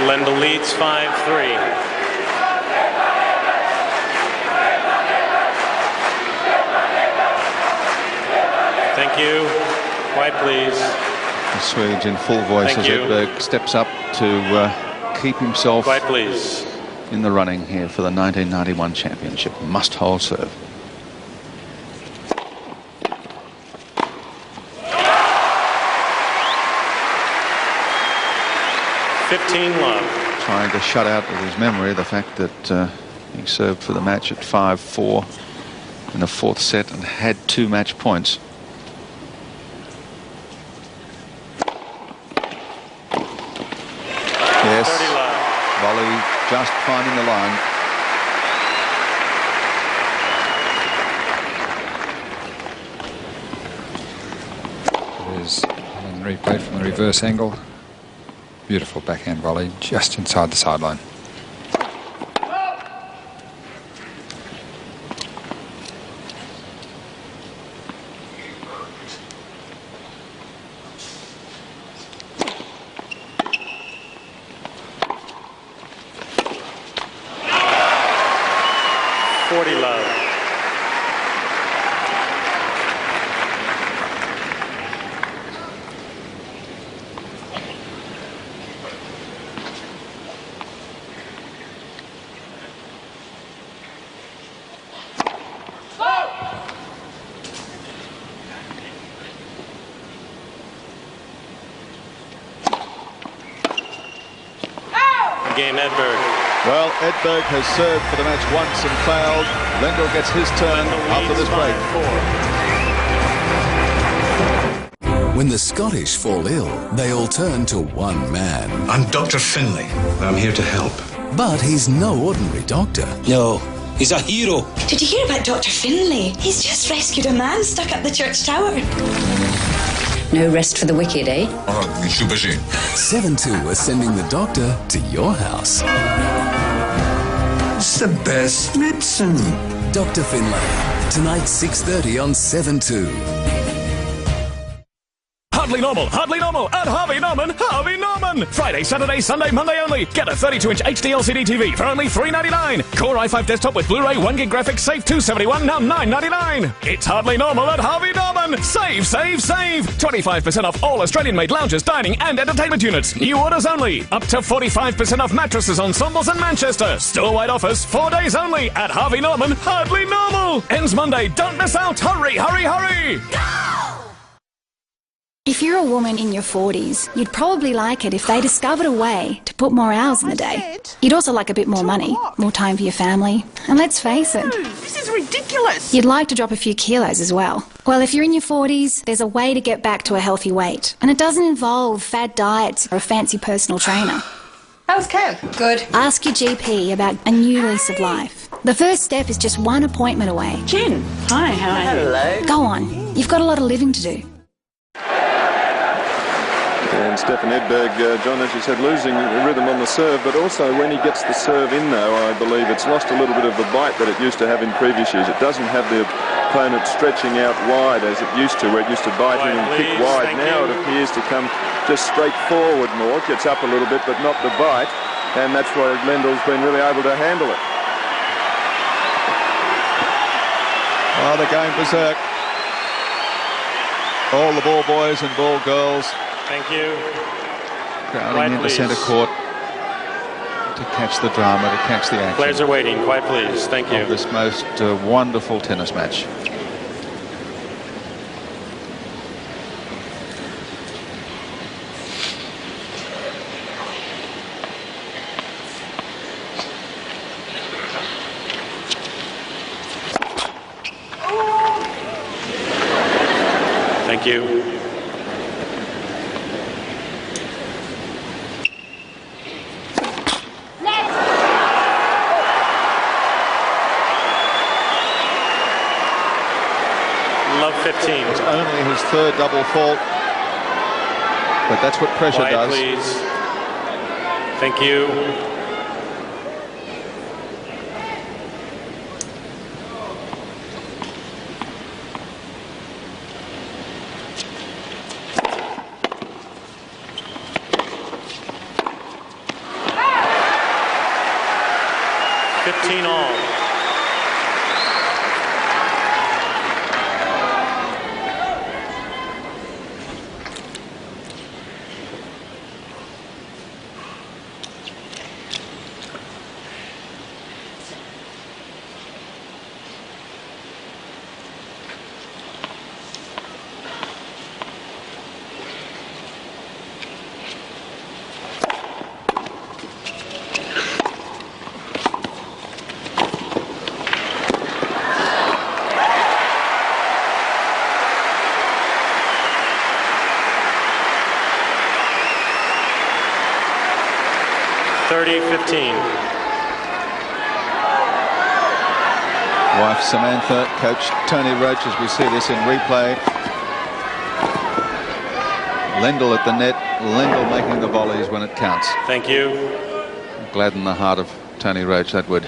S12: Lendl leads 5-3. Thank you. Quiet, please.
S1: The Swedes in full voice as Edberg steps up to keep himself
S12: quiet, please,
S1: in the running here for the 1991 championship. Must hold serve. Trying to shut out of his memory the fact that he served for the match at 5-4 in the 4th set and had 2 match points. Yes, volley just finding the line.
S3: There's a replay from the reverse angle. Beautiful backhand volley just inside the sideline.
S12: Game, Edberg.
S1: Well, Edberg has served for the match once and failed. Lendl gets his turn after this break.
S7: When the Scottish fall ill, they all turn to one man.
S14: I'm Dr. Finlay. I'm here to help.
S7: But he's no ordinary doctor.
S15: No, he's a hero.
S16: Did you hear about Dr. Finlay? He's just rescued a man stuck up the church tower. No rest for the wicked, eh?
S7: Oh, he's too busy. 7-2 are sending the doctor to your house.
S14: It's the best medicine.
S7: Dr. Finlay, tonight 6:30 on 7-2.
S17: Hardly normal at Harvey Norman. Friday, Saturday, Sunday, Monday only. Get a 32-inch HD LCD TV for only $3.99. Core i5 desktop with Blu-ray, 1 gig graphics, save $271, now $9.99. It's Hardly Normal at Harvey Norman. Save. 25% off all Australian-made lounges, dining and entertainment units. New orders only. Up to 45% off mattresses, ensembles and Manchester. Store-wide offers, 4 days only at Harvey Norman. Hardly Normal. Ends Monday. Don't miss out. Hurry.
S24: If you're a woman in your 40s, you'd probably like it if they discovered a way to put more hours in the day. You'd also like a bit more money, more time for your family. And let's face it,
S13: This is ridiculous.
S24: you'd like to drop a few kilos as well. Well, if you're in your 40s, there's a way to get back to a healthy weight. And it doesn't involve fad diets or a fancy personal trainer.
S13: How's camp? Good.
S24: Ask your GP about a new lease of life. The first step is just one appointment away.
S13: Jen. Hi, how are you? Hello.
S24: Go on, you've got a lot of living to do.
S5: And Stefan Edberg, John, as you said, losing rhythm on the serve, but also when he gets the serve in, though, I believe it's lost a little bit of the bite that it used to have in previous years. It doesn't have the opponent stretching out wide as it used to, where it used to bite in and kick wide. Now it appears to come just straight forward more. It gets up a little bit, but not the bite, and that's why Lendl's been really able to handle it.
S1: Oh, they're going berserk. All the ball boys and ball girls.
S12: Thank you.
S1: Crowding into centre court to catch the drama, to catch the action.
S12: Players are waiting. Quiet, please. Thank you.
S1: Of this most wonderful tennis match.
S12: Thank you. Love 15.
S1: It's only his third double fault, but that's what pressure
S12: Quiet,
S1: does.
S12: Please. Thank you. All.
S1: Wife Samantha, coach Tony Roach, as we see this in replay. Lendl at the net, Lendl making the volleys when it counts.
S12: Thank you.
S1: Gladden the heart of Tony Roach, that would.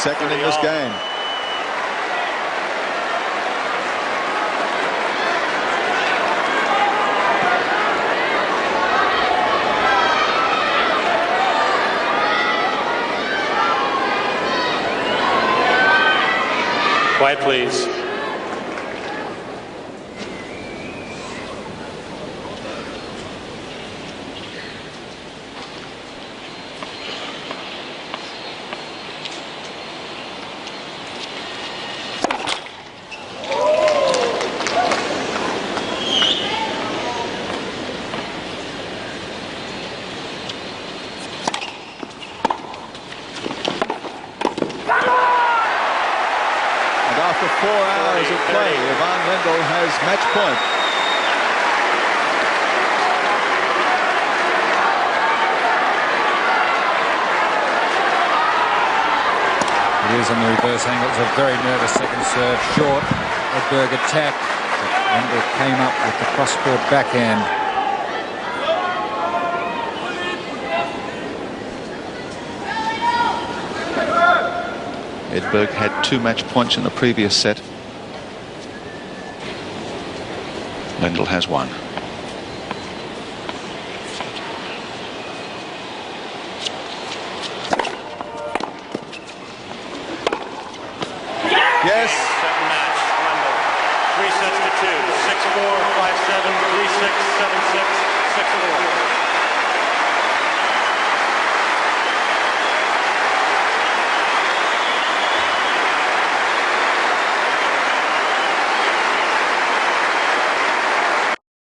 S1: Second in this game.
S12: Quiet, please.
S1: After 4 hours of play, Ivan Lendl has match point.
S3: It is on the reverse angle. It's a very nervous second serve. Short. Edberg attacked. Lendl came up with the cross-court backhand.
S1: Edberg had 2 match points in the previous set. Lendl has 1. Yes.
S12: Second match, Lendl. 3 sets to 2. 6-4, 5-7, 3-6, 7-6, 6-4.